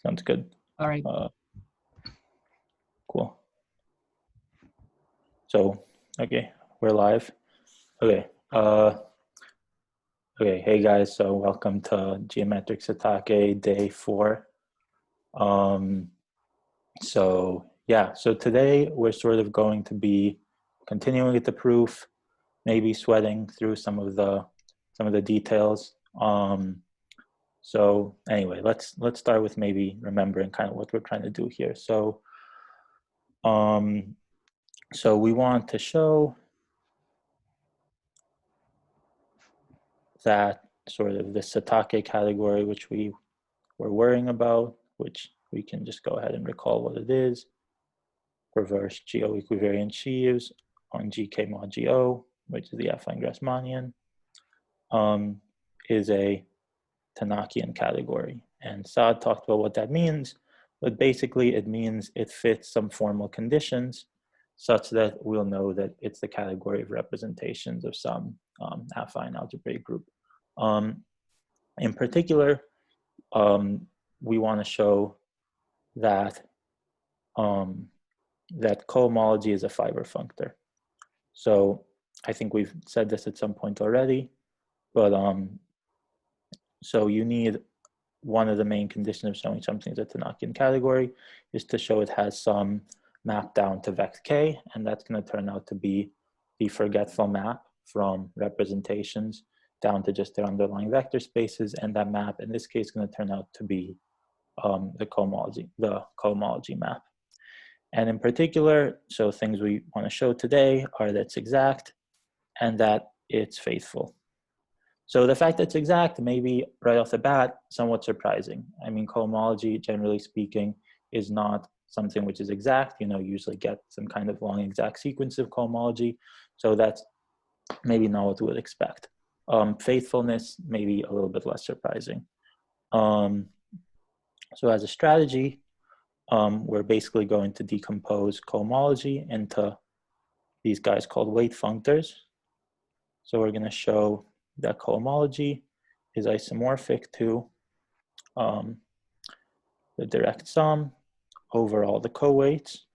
Sounds good. All right. Cool. So, okay, we're live. Okay. Okay, hey guys, so welcome to Geometric Satake Day 4. So today we're sort of going to be continuing with the proof, maybe sweating through some of the details. So anyway, let's start with maybe remembering kind of what we're trying to do here. So so we want to show that sort of the Satake category, which we were worrying about, which we can just go ahead and recall what it is. Reverse geo-equivariant sheaves on GK mod GO, which is the affine Grassmannian, is a Tanakian category. And Saad talked about what that means, but basically it means it fits some formal conditions such that we'll know that it's the category of representations of some affine algebraic group. In particular, we want to show that that cohomology is a fiber functor. So I think we've said this at some point already, but so you need one of the main conditions of showing something is a Tanakian category is to show it has some map down to vect k, and that's going to turn out to be the forgetful map from representations down to just their underlying vector spaces, and that map in this case is going to turn out to be the cohomology map. And in particular, so things we want to show today are that it's exact and that it's faithful. So the fact that it's exact may be right off the bat somewhat surprising. I mean, cohomology, generally speaking, is not something which is exact. You know, you usually get some kind of long exact sequence of cohomology. So that's maybe not what we would expect. Faithfulness may be a little bit less surprising. So as a strategy, we're basically going to decompose cohomology into these guys called weight functors. So we're going to show that cohomology is isomorphic to the direct sum over all the co-weights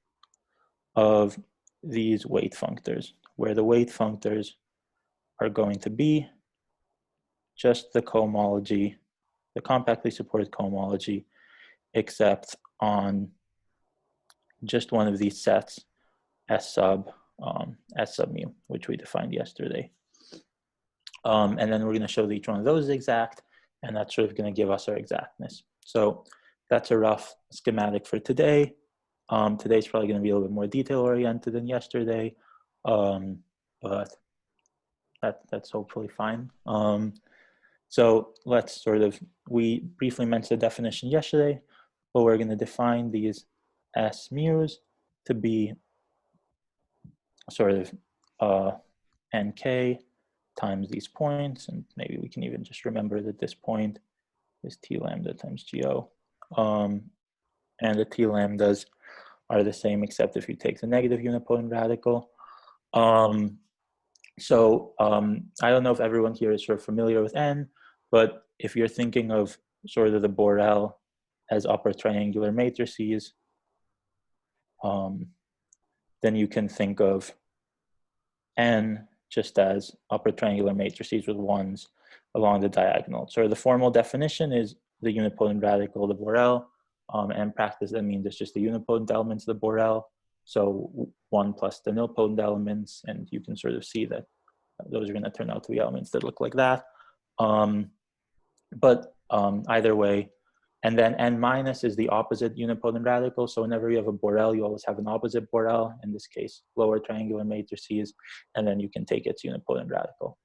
of these weight functors, where the weight functors are going to be just the cohomology, the compactly supported cohomology, except on just one of these sets, S sub mu, which we defined yesterday. And then we're going to show that each one of those is exact, and that's sort of going to give us our exactness. So that's a rough schematic for today. Today's probably going to be a little bit more detail-oriented than yesterday, but that's hopefully fine. So let's sort of, we briefly mentioned the definition yesterday, but we're going to define these S mu's to be sort of nk times these points, and maybe we can even just remember that this point is T lambda times GO. And the T lambdas are the same except if you take the negative unipotent radical. I don't know if everyone here is sort of familiar with N, but if you're thinking of sort of the Borel as upper triangular matrices, then you can think of N just as upper triangular matrices with ones along the diagonal. So the formal definition is the unipotent radical of the Borel, and in practice that means it's just the unipotent elements of the Borel, so 1 plus the nilpotent elements, and you can sort of see that those are going to turn out to be elements that look like that. Either way, and then N minus is the opposite unipotent radical. So whenever you have a Borel, you always have an opposite Borel, in this case, lower triangular matrices, and then you can take its unipotent radical.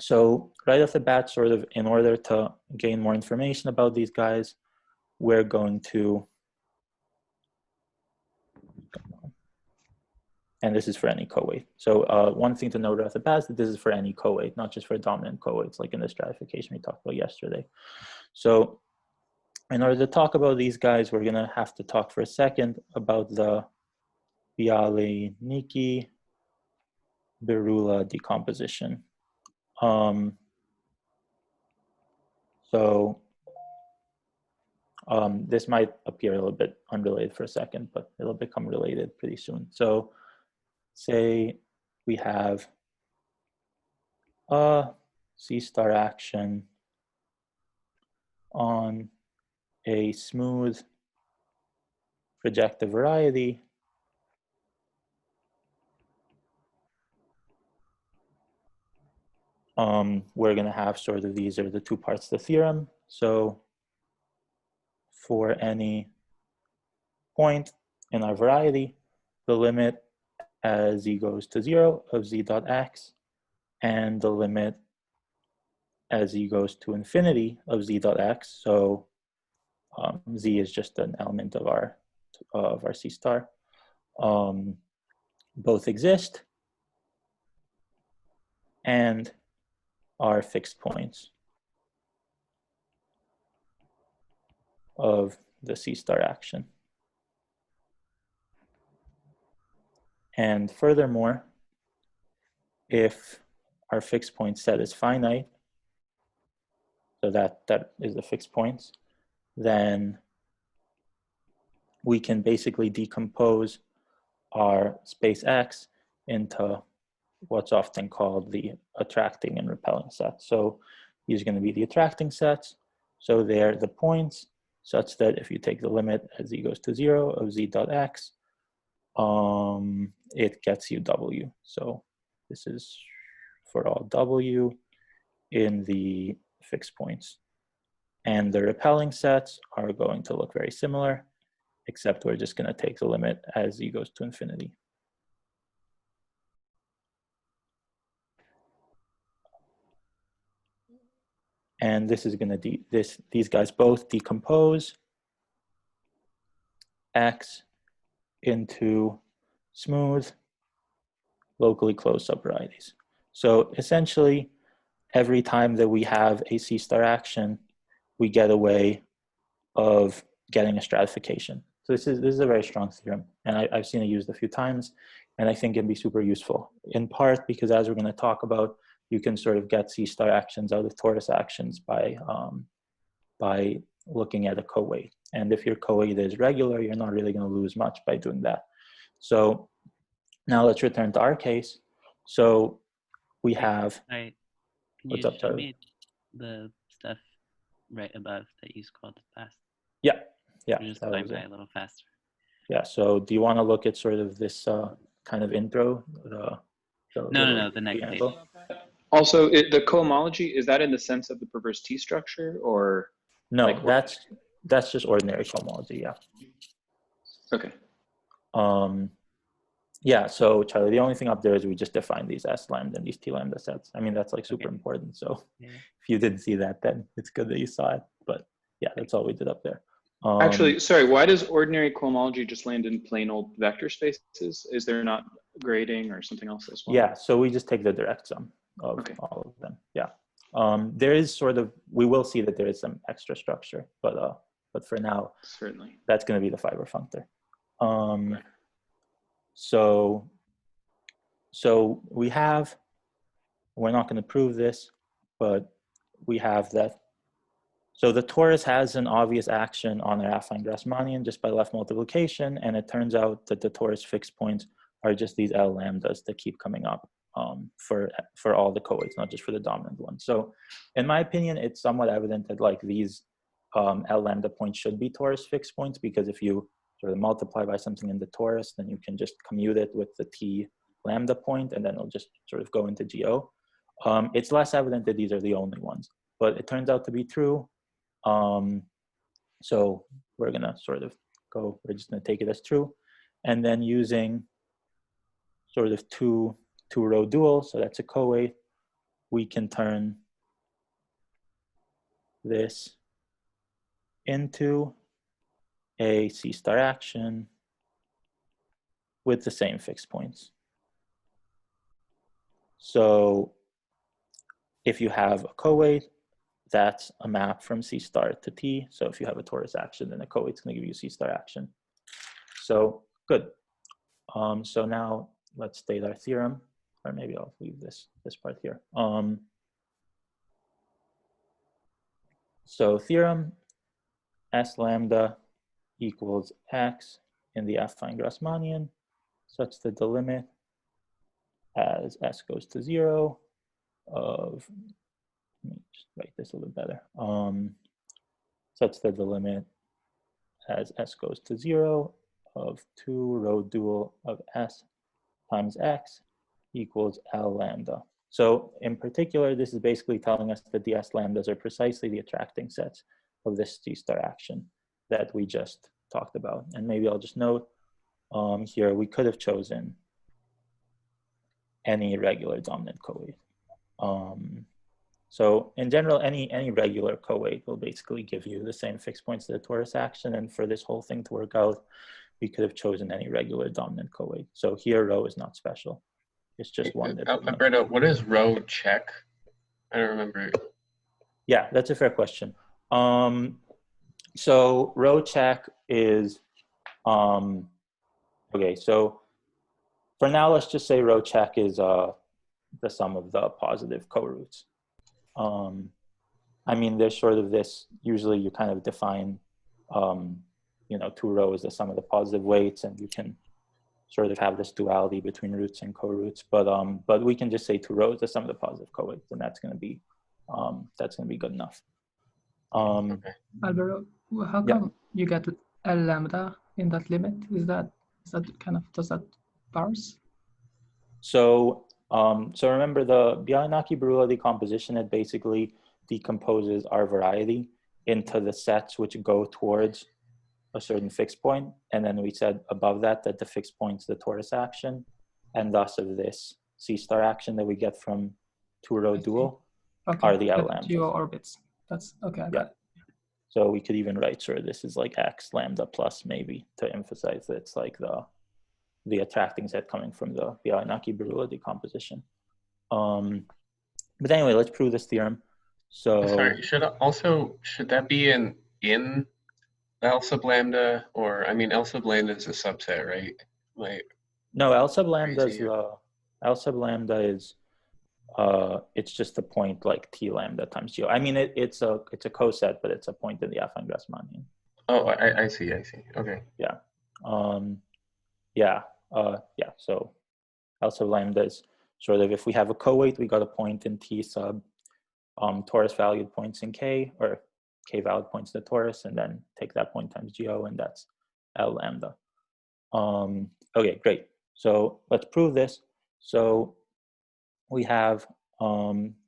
So right off the bat, sort of in order to gain more information about these guys, we're going to, and this is for any co-weight. So one thing to note right off the bat is that this is for any co-weight, not just for dominant co-weights, like in the stratification we talked about yesterday. So in order to talk about these guys, we're gonna have to talk for a second about the Vyali, Nikki, Berula decomposition. So This might appear a little bit unrelated for a second, but it'll become related pretty soon. So say we have a C star action on a smooth projective variety we're going to have sort of, these are the two parts of the theorem. So for any point in our variety, the limit as z goes to 0 of z dot x and the limit as z goes to infinity of z dot x. So z is just an element of our C star. Both exist and are fixed points of the C star action. And furthermore, if our fixed point set is finite, so that is the fixed points, then we can basically decompose our space X into what's often called the attracting and repelling set. So these are going to be the attracting sets. So they're the points such that if you take the limit as z goes to 0 of z dot x, it gets you W. So this is for all W in the fixed points. And the repelling sets are going to look very similar, except we're just going to take the limit as z goes to infinity. And this is going to these guys both decompose X into smooth, locally closed subvarieties. So essentially, every time that we have a C star action, we get a way of getting a stratification. So this is a very strong theorem, and I've seen it used a few times, and I think it'd be super useful, in part because, as we're going to talk about, you can sort of get C star actions out of torus actions by looking at a co-weight. And if your co-weight is regular, you're not really going to lose much by doing that. So now let's return to our case. So we have, what's up, Charlie? The stuff right above that you scrolled past. Yeah. Just going by a little faster. Yeah, so do you want to look at sort of this kind of intro? No, the next page. Also, the cohomology, is that in the sense of the perverse T structure, or? No, like, that's just ordinary cohomology, yeah. Okay. Yeah, so Charlie, the only thing up there is we just define these S lambda and these T lambda sets. I mean, that's like super important. So if you didn't see that, then it's good that you saw it. But yeah, that's all we did up there. Actually, sorry, why does ordinary cohomology just land in plain old vector spaces? Is there not grading or something else as well? Yeah, so we just take the direct sum of all of them. Yeah. There is sort of, we will see that there is some extra structure, but for now, certainly that's going to be the fiber functor. So we have, we're not going to prove this, but we have that. So the torus has an obvious action on our affine Grassmannian just by left multiplication, and it turns out that the torus fixed points are just these L lambdas that keep coming up for all the co-weights, not just for the dominant one. So in my opinion, it's somewhat evident that like these L lambda points should be torus fixed points, because if you sort of multiply by something in the torus, then you can just commute it with the T lambda point, and then it'll just sort of go into GO. It's less evident that these are the only ones, but it turns out to be true. So we're gonna sort of go, we're just gonna take it as true. And then using sort of two row dual, so that's a co-weight, we can turn this into a C star action with the same fixed points. So if you have a co-weight, that's a map from C star to T. So if you have a torus action, then a co-weight's going to give you a C star action. So good. So now let's state our theorem, or maybe I'll leave this part here. So theorem S lambda equals X in the affine Grassmannian such that the limit as S goes to 0 of, let me just write this a little better, such that the limit as S goes to 0 of 2 row dual of S times X equals L lambda. So in particular, this is basically telling us that the S lambdas are precisely the attracting sets of this C star action that we just talked about. And maybe I'll just note here, we could have chosen any regular dominant coweight. So in general, any regular coweight will basically give you the same fixed points to the torus action. And for this whole thing to work out, we could have chosen any regular dominant coweight. So here, rho is not special. It's just one that. Alberto, what is rho check? I don't remember. Yeah, that's a fair question. So rho check is, okay, so for now, let's just say rho check is the sum of the positive co-roots. I mean, there's sort of this, usually you kind of define, you know, 2 rho is the sum of the positive weights, and you can sort of have this duality between roots and co-roots, but we can just say 2 rho is the sum of the positive co-weights, and that's going to be good enough. Okay. Alberto, how come you get to L lambda in that limit? Is that kind of, does that parse? So remember the Vyali-Berula decomposition, it basically decomposes our variety into the sets which go towards a certain fixed point, and then we said above that the fixed point's the torus action, and thus of this C star action that we get from 2 row dual are the L lambdas. Geo orbits. That's okay. I got it. So we could even write sort of this is like X lambda plus maybe to emphasize that it's like the attracting set coming from the Vyali-Berula decomposition. But anyway, let's prove this theorem. So sorry, should that be in L sub lambda, or I mean L sub lambda is a subset, right? Like no, L sub lambda is L sub lambda is it's just a point like T lambda times Geo. I mean it's a coset, but it's a point in the affine Grassmannian. Oh, I see. Okay. Yeah. So L sub lambda is sort of, if we have a co-weight, we got a point in T sub torus valued points in K, or K valued points in the torus, and then take that point times Geo, and that's L lambda. Okay, great. So let's prove this. So we have,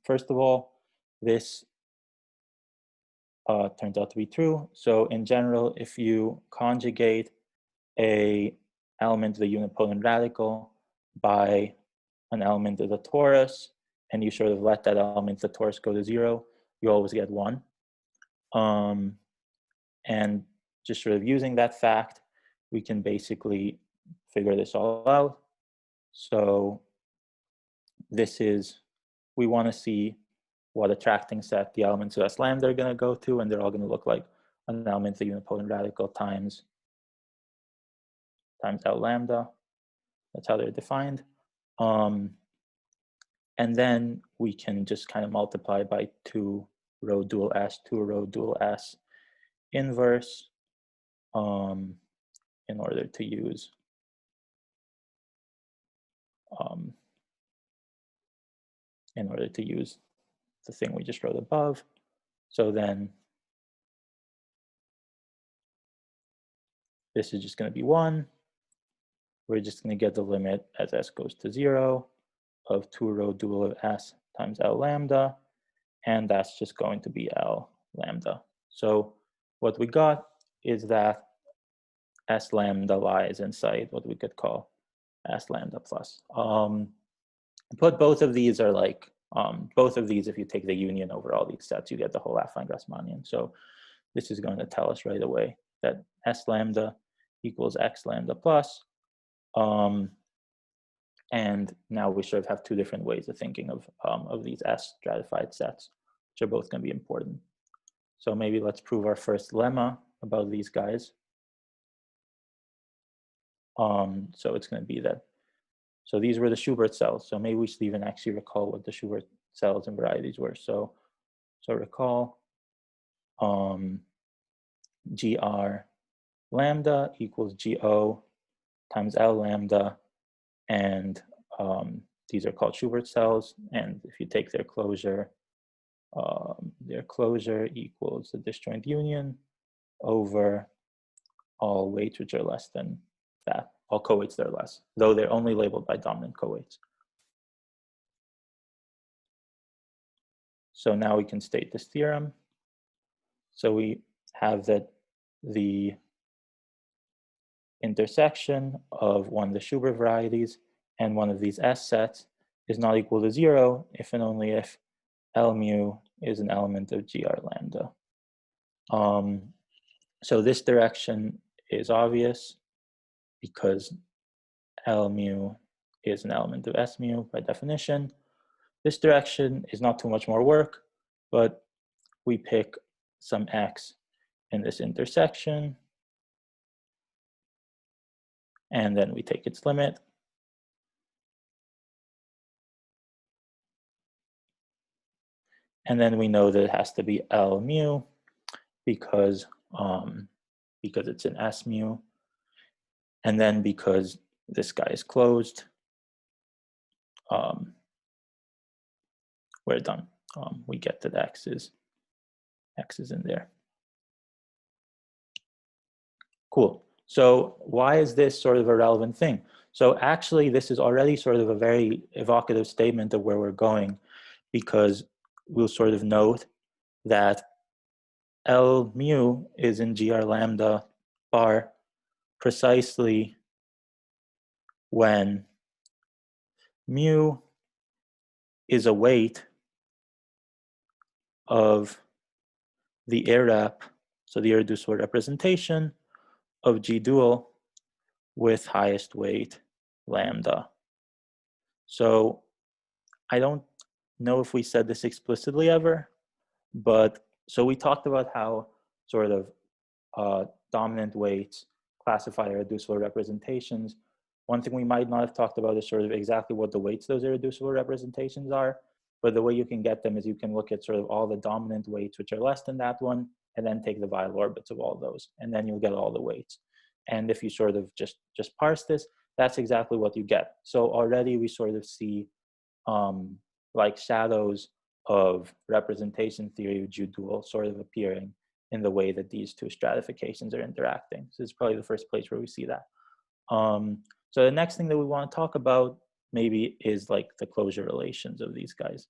first of all, this turns out to be true. So in general, if you conjugate a element of the unipotent radical by an element of the torus, and you sort of let that element of the torus go to 0, you always get 1. And just sort of using that fact, we can basically figure this all out. So this is, we want to see what attracting set the elements of S lambda are going to go to, and they're all going to look like an element of the unipotent radical times L lambda. That's how they're defined. And then we can just kind of multiply by 2 row dual S inverse in order to use the thing we just wrote above. So then this is just going to be 1. We're just going to get the limit as S goes to 0 of 2 row dual of S times L lambda, and that's just going to be L lambda. So what we got is that S lambda lies inside what we could call S lambda plus. But both of these are like, if you take the union over all these sets, you get the whole affine Grassmannian. So this is going to tell us right away that S lambda equals X lambda plus. And now we sort of have 2 different ways of thinking of these S stratified sets, which are both going to be important. So maybe let's prove our first lemma about these guys. So it's going to be that, so these were the Schubert cells. So maybe we should even actually recall what the Schubert cells and varieties were. So recall, GR lambda equals GO times L lambda, and these are called Schubert cells, and if you take their closure equals the disjoint union over all weights which are less than that, all co-weights that are less, though they're only labeled by dominant co-weights. So now we can state this theorem. So we have that the intersection of one of the Schubert varieties and one of these S sets is not equal to 0 if and only if L mu is an element of GR lambda. So this direction is obvious because L mu is an element of S mu by definition. This direction is not too much more work, but we pick some X in this intersection, and then we take its limit. And then we know that it has to be L mu because it's an S mu. And then because this guy is closed, we're done. We get that X is in there. Cool. So why is this sort of a relevant thing? So actually, this is already sort of a very evocative statement of where we're going, because we'll sort of note that L mu is in GR lambda bar precisely when mu is a weight of the irrep, so the irreducible representation of G dual with highest weight lambda. So I don't know if we said this explicitly ever, but so we talked about how sort of dominant weights classify irreducible representations. One thing we might not have talked about is sort of exactly what the weights those irreducible representations are, but the way you can get them is you can look at sort of all the dominant weights which are less than that one, and then take the Vyali orbits of all those, and then you'll get all the weights. And if you sort of just parse this, that's exactly what you get. So already we sort of see like shadows of representation theory of G dual sort of appearing in the way that these two stratifications are interacting. So it's probably the first place where we see that. So the next thing that we want to talk about maybe is like the closure relations of these guys.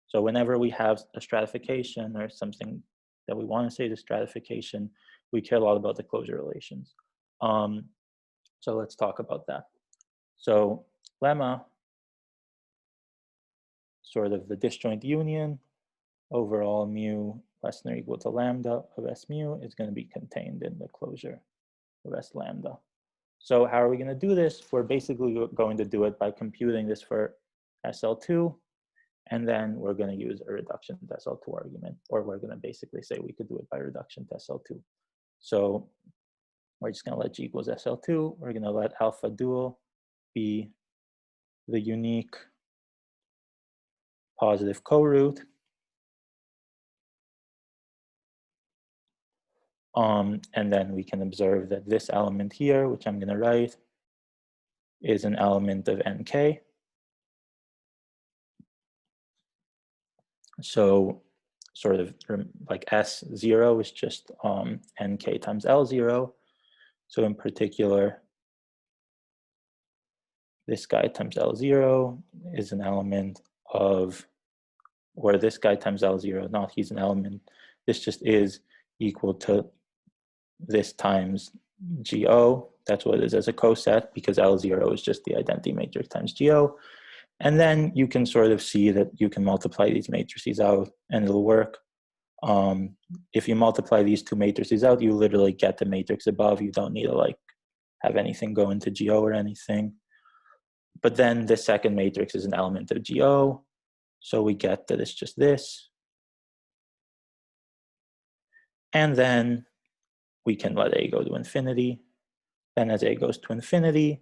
So whenever we have a stratification or something that we want to say the stratification, we care a lot about the closure relations. So let's talk about that. So lemma, sort of the disjoint union over all mu less than or equal to lambda of S mu is going to be contained in the closure of S lambda. So how are we going to do this? We're basically going to do it by computing this for SL2, and then we're going to use a reduction to SL2 argument, or we're going to basically say we could do it by reduction to SL2. So we're just going to let G equals SL2. We're going to let alpha dual be the unique positive co-root. And then we can observe that this element here, which I'm going to write, is an element of NK. So sort of like S0 is just NK times L0. So in particular, this guy times L0 is an element of, or this guy times L0, not he's an element. This just is equal to this times GO. That's what it is as a coset, because L0 is just the identity matrix times GO. And then you can sort of see that you can multiply these matrices out and it'll work. If you multiply these two matrices out, you literally get the matrix above. You don't need to like have anything go into GO or anything. But then the second matrix is an element of GO. So we get that it's just this. And then we can let A go to infinity. Then as A goes to infinity,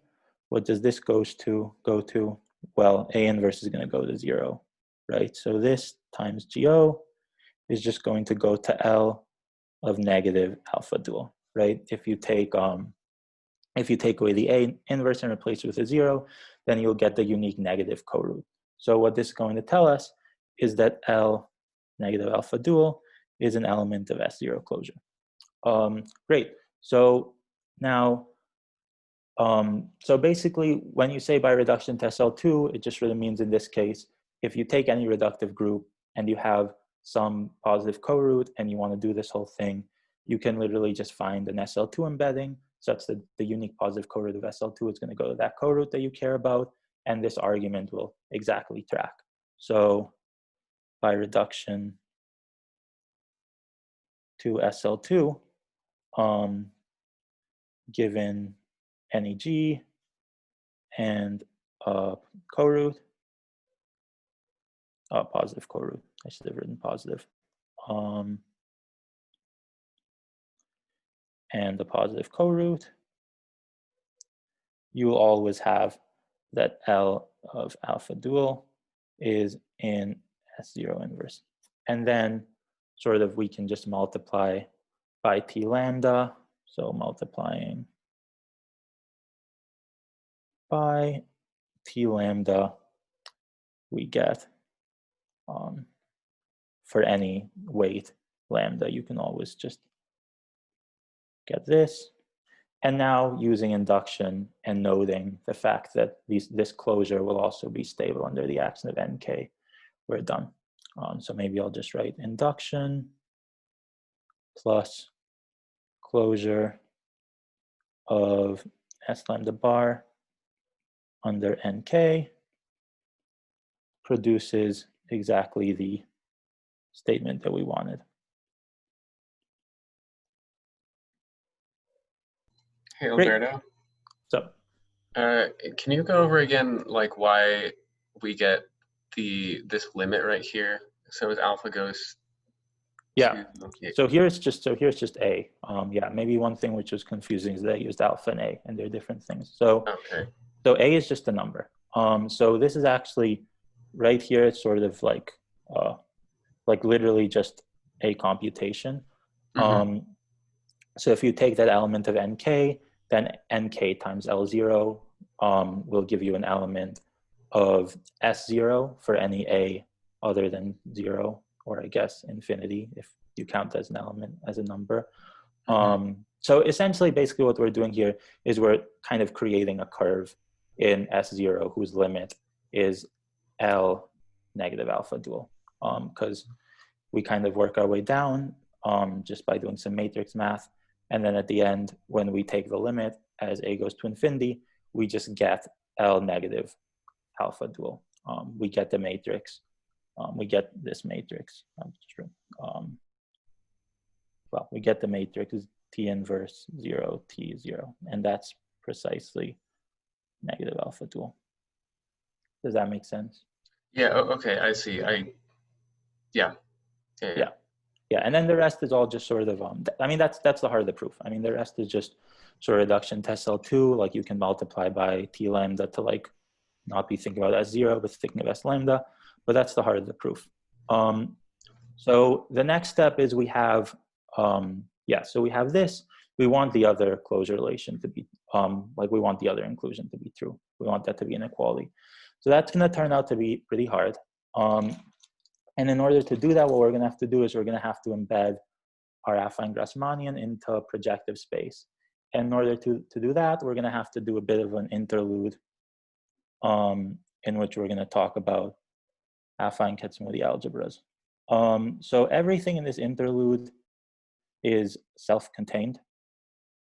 what does this go to? Well, A inverse is going to go to 0, right? So this times GO is just going to go to L of negative alpha dual, right? If you take away the A inverse and replace it with a 0, then you'll get the unique negative co-root. So what this is going to tell us is that L negative alpha dual is an element of S0 closure. Great. So now, so basically, when you say by reduction to SL2, it just really means in this case, if you take any reductive group and you have some positive co-root and you want to do this whole thing, you can literally just find an SL2 embedding such that the unique positive co-root of SL2 is going to go to that co-root that you care about, and this argument will exactly track. So by reduction to SL2, given NEG and co-root, positive co-root, I should have written positive, and the positive co-root, you will always have that L of alpha dual is in S0 inverse. And then sort of we can just multiply by T lambda. So multiplying by T lambda, we get for any weight lambda, you can always just get this. And now using induction and noting the fact that this closure will also be stable under the action of NK, we're done. So maybe I'll just write induction plus closure of S lambda bar under NK produces exactly the statement that we wanted. Hey, Alberto. What's up? Can you go over again, like, why we get this limit right here? So as alpha goes. Yeah. So here's just A. Yeah. Maybe one thing which was confusing is that I used alpha and A, and they're different things. So okay. So A is just a number. So this is actually right here. It's sort of like literally just a computation. Mm-hmm. So if you take that element of NK, then NK times L0 will give you an element of S0 for any A other than 0, or I guess infinity if you count as an element, as a number. Mm-hmm. So essentially, basically what we're doing here is we're kind of creating a curve in S0 whose limit is L negative alpha dual, because we kind of work our way down just by doing some matrix math. And then at the end, when we take the limit as A goes to infinity, we just get L negative alpha dual. We get the matrix. We get this matrix. Well, we get the matrix T inverse 0, T 0. And that's precisely negative alpha dual. Does that make sense? Yeah, okay, I see. Yeah. And then the rest is all just sort of, I mean, that's the heart of the proof. I mean, the rest is just sort of reduction to SL2, like you can multiply by T lambda to like not be thinking about S0, but thinking of S lambda, but that's the heart of the proof. So the next step is we have, so we have this. We want the other closure relation to be, we want the other inclusion to be true. We want that to be inequality. So that's going to turn out to be pretty hard. And in order to do that, what we're going to have to do is we're going to have to embed our affine Grassmannian into projective space. And in order to do that, we're going to have to do a bit of an interlude in which we're going to talk about affine Kac-Moody algebras. So everything in this interlude is self-contained.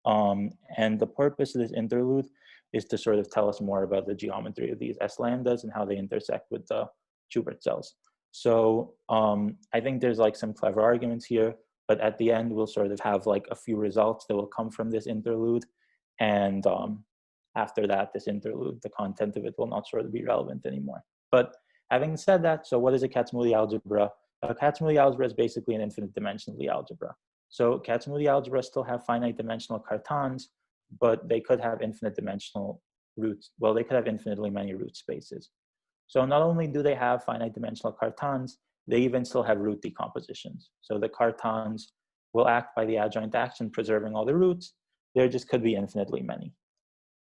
And the purpose of this interlude is to sort of tell us more about the geometry of these S lambdas and how they intersect with the Schubert cells. So I think there's like some clever arguments here, but at the end we'll sort of have like a few results that will come from this interlude. And after that, this interlude, the content of it will not sort of be relevant anymore. But having said that, so what is a Kac-Moody algebra? A Kac-Moody algebra is basically an infinite dimensional Lie algebra. So Kac-Moody algebras still have finite dimensional cartons, but they could have infinite dimensional roots. Well, they could have infinitely many root spaces. So not only do they have finite dimensional cartons, they even still have root decompositions. So the cartons will act by the adjoint action, preserving all the roots. There just could be infinitely many.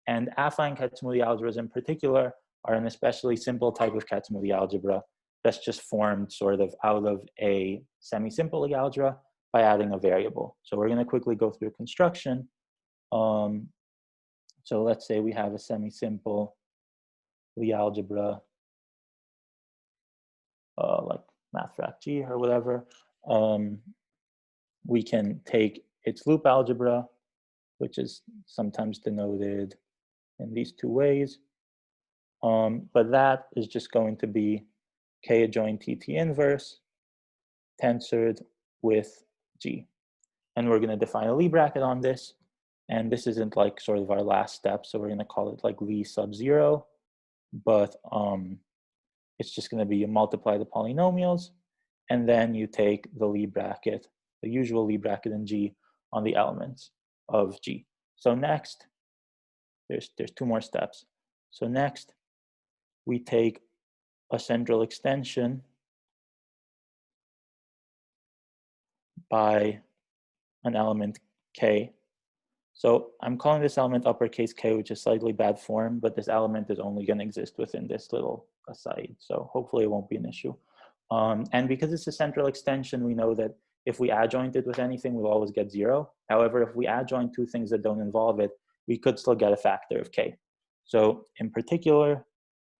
And affine Kac-Moody algebras in particular are an especially simple type of Kac-Moody algebra that's just formed sort of out of a semi-simple Lie algebra by adding a variable. So we're going to quickly go through construction. So let's say we have a semi-simple Lie algebra, like mathfrak G or whatever. We can take its loop algebra, which is sometimes denoted in these two ways. But that is just going to be K adjoint TT inverse tensored with G. And we're going to define a Lie bracket on this. And this isn't like sort of our last step. So we're going to call it like Lie sub 0. But it's just going to be you multiply the polynomials. And then you take the Lie bracket, the usual Lie bracket in G on the elements of G. So next, there's two more steps. So next, we take a central extension by an element K. So I'm calling this element uppercase K, which is slightly bad form, but this element is only going to exist within this little aside. So hopefully it won't be an issue. And because it's a central extension, we know that if we adjoint it with anything, we'll always get 0. However, if we adjoin two things that don't involve it, we could still get a factor of K. So in particular,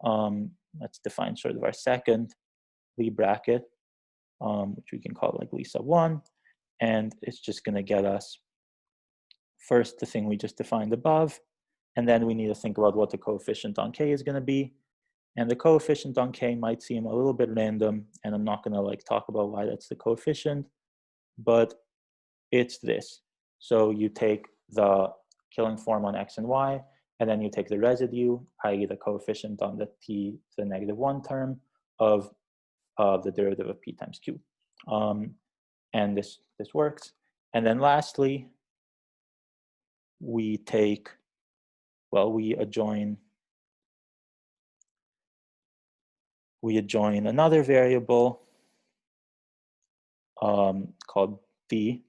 let's define sort of our second Lie bracket, which we can call like Lie sub 1. And it's just going to get us first the thing we just defined above. And then we need to think about what the coefficient on K is going to be. And the coefficient on K might seem a little bit random. And I'm not going to like talk about why that's the coefficient. But it's this. So you take the killing form on X and Y. And then you take the residue, i.e. the coefficient on the t to the negative 1 term of the derivative of p times q. And this works. And then lastly, we take, well, we adjoin another variable called d,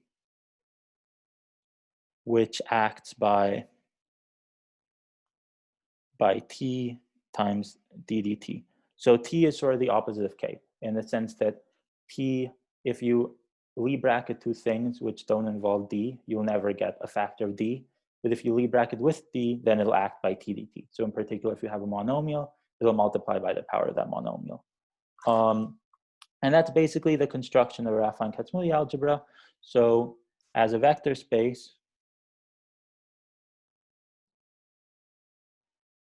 which acts by t times d dt. So t is sort of the opposite of k in the sense that t, if you Lie bracket two things which don't involve d, you'll never get a factor of d. But if you Lie bracket with d, then it'll act by t dt. So in particular, if you have a monomial, it'll multiply by the power of that monomial. And that's basically the construction of a affine Kac-Moody algebra. So as a vector space,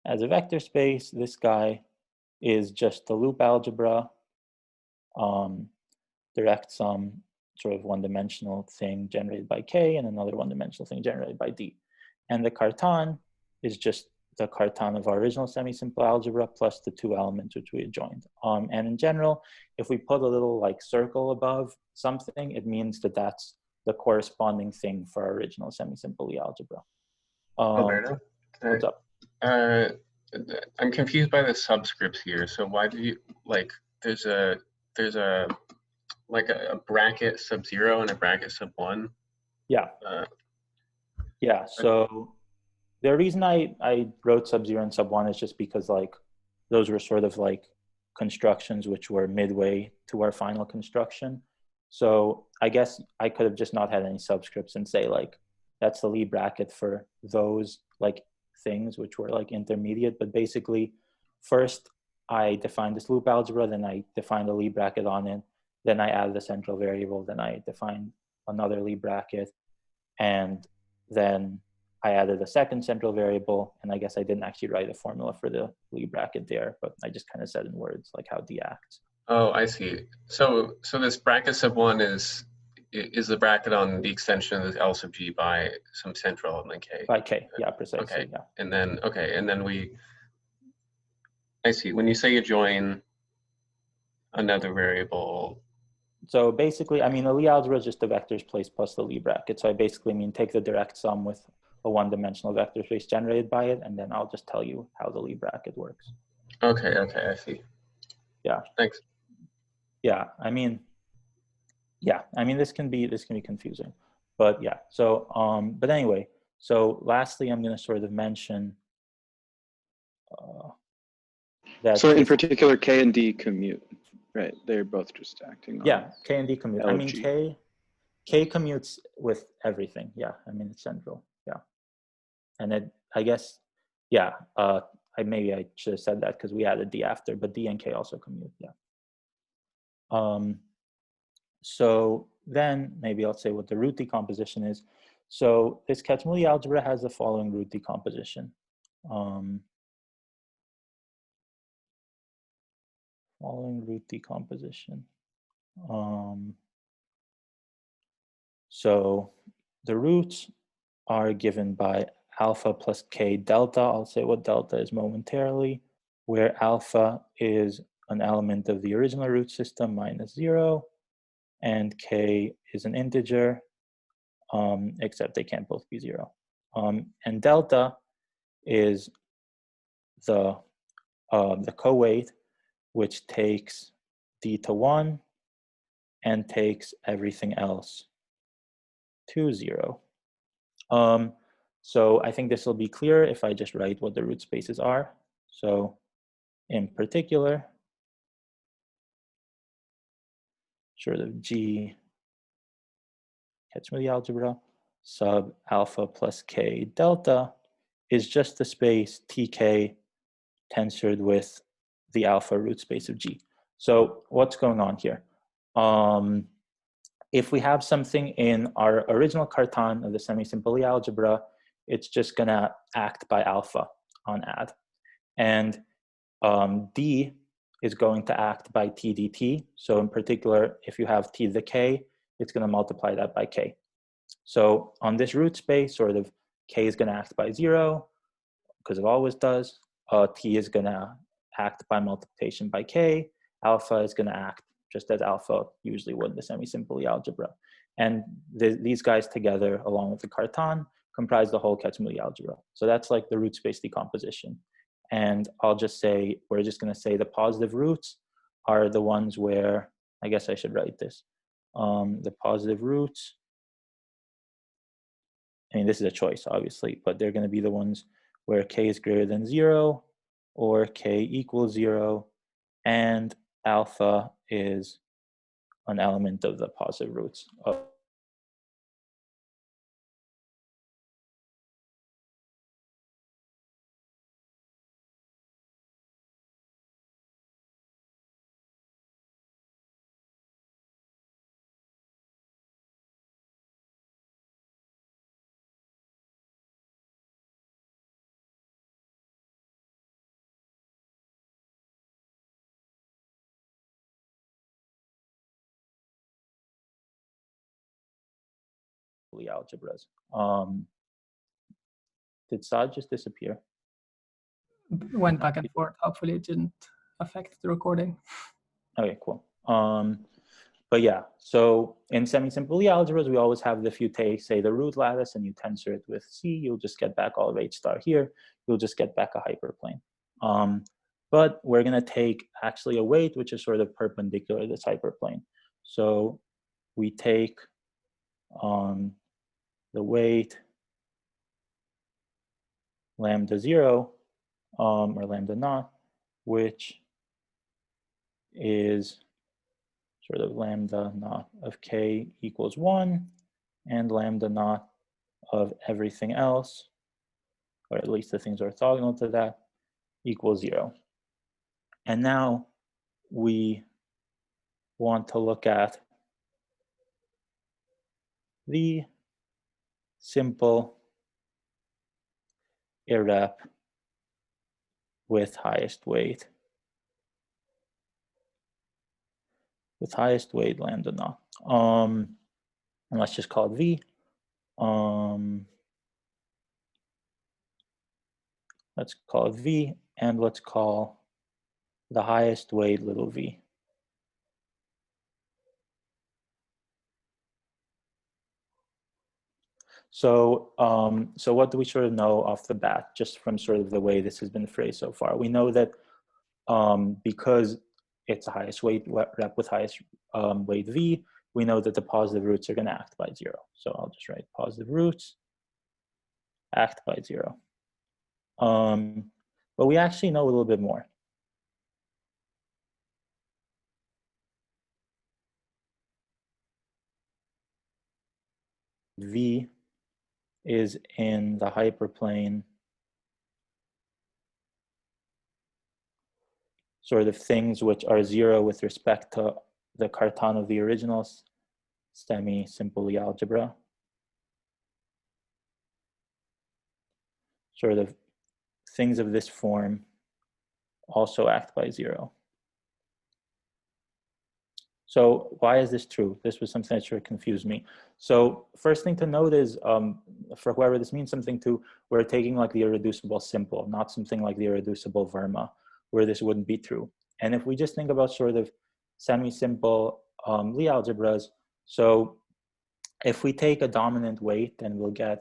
this guy is just the loop algebra, direct sum, sort of one-dimensional thing generated by K and another one-dimensional thing generated by D. And the cartan is just the cartan of our original semi-simple algebra plus the two elements which we adjoined. And in general, if we put a little like circle above something, it means that that's the corresponding thing for our original semi-simple algebra. Alberto, what's up? I'm confused by the subscripts here. So why do you like? There's a like a bracket sub 0 and a bracket sub 1. Yeah. Yeah. So the reason I wrote sub 0 and sub 1 is just because like those were sort of like constructions which were midway to our final construction. So I guess I could have just not had any subscripts and say like that's the Lie bracket for those like things which were like intermediate. But basically, first I defined this loop algebra, then I defined a Lie bracket on it, then I added a central variable, then I defined another Lie bracket, and then I added a second central variable, and I guess I didn't actually write a formula for the Lie bracket there, but I just kind of said in words like how D acts. Oh, I see. So this bracket sub 1 is the bracket on the extension of L sub G by some central element K. By K, yeah, precisely. Okay. Yeah. And then I see. When you say you join another variable. So basically, I mean, a Lie algebra is just the vectors place plus the Lie bracket. So I basically mean take the direct sum with a one-dimensional vector space generated by it, and then I'll just tell you how the Lie bracket works. Okay, I see. Yeah. Thanks. Yeah, I mean, this can be confusing. But yeah, so, but anyway, so lastly, I'm going to sort of mention that. So in particular, K and D commute, right? They're both just acting on. Yeah, K and D commute. L I of mean, G. K commutes with everything. Yeah, I mean, it's central. Yeah. And it, I guess, yeah, maybe I should have said that because we added D after, but D and K also commute. Yeah. So then maybe I'll say what the root decomposition is. So this Kac-Moody algebra has the following root decomposition. Following root decomposition. So the roots are given by alpha plus K delta. I'll say what delta is momentarily, where alpha is an element of the original root system minus 0, and K is an integer, except they can't both be 0. And delta is the co-weight, which takes D to 1 and takes everything else to 0. So I think this will be clear if I just write what the root spaces are. So in particular, sort of G Kac-Moody algebra sub alpha plus K delta is just the space TK tensored with the alpha root space of G. So what's going on here? If we have something in our original carton of the semi-simple Lie algebra, it's just going to act by alpha on add. And D is going to act by T dt. So in particular, if you have T to the K, it's going to multiply that by K. So on this root space, sort of K is going to act by 0, because it always does. T is going to act by multiplication by K. Alpha is going to act just as alpha usually would in the semi-simple Lie algebra. And these guys together, along with the carton, comprise the whole Kac-Moody algebra. So that's like the root space decomposition. And I'll just say, we're just going to say the positive roots are the ones where, I guess I should write this. The positive roots, I mean, this is a choice, obviously, but they're going to be the ones where K is greater than 0 or K equals 0, and alpha is an element of the positive roots of Lie algebras. Did Saad just disappear? Went back and forth. Hopefully it didn't affect the recording. Okay, cool. But yeah, so in semi-simple Lie algebras, we always have, if you take, say, the root lattice and you tensor it with C, you'll just get back all of H star here. You'll just get back a hyperplane. But we're going to take actually a weight, which is sort of perpendicular to this hyperplane. So we take the weight lambda 0 or lambda naught, which is sort of lambda naught of K equals 1 and lambda naught of everything else, or at least the things orthogonal to that, equals 0. And now we want to look at the simple irrep with highest weight lambda naught. And let's just call it V. Let's call it V, and let's call the highest weight little v. So, so what do we sort of know off the bat, just from sort of the way this has been phrased so far? We know that because it's the highest weight rep with highest weight v, we know that the positive roots are going to act by 0. So I'll just write positive roots act by 0. But we actually know a little bit more. V is in the hyperplane sort of things which are 0 with respect to the cartan of the original semi-simple Lie algebra. Sort of things of this form also act by 0. So why is this true? This was something that sure confused me. So first thing to note is, for whoever this means something to, we're taking like the irreducible simple, not something like the irreducible Verma, where this wouldn't be true. And if we just think about sort of semi-simple Lie algebras, so if we take a dominant weight, then we'll get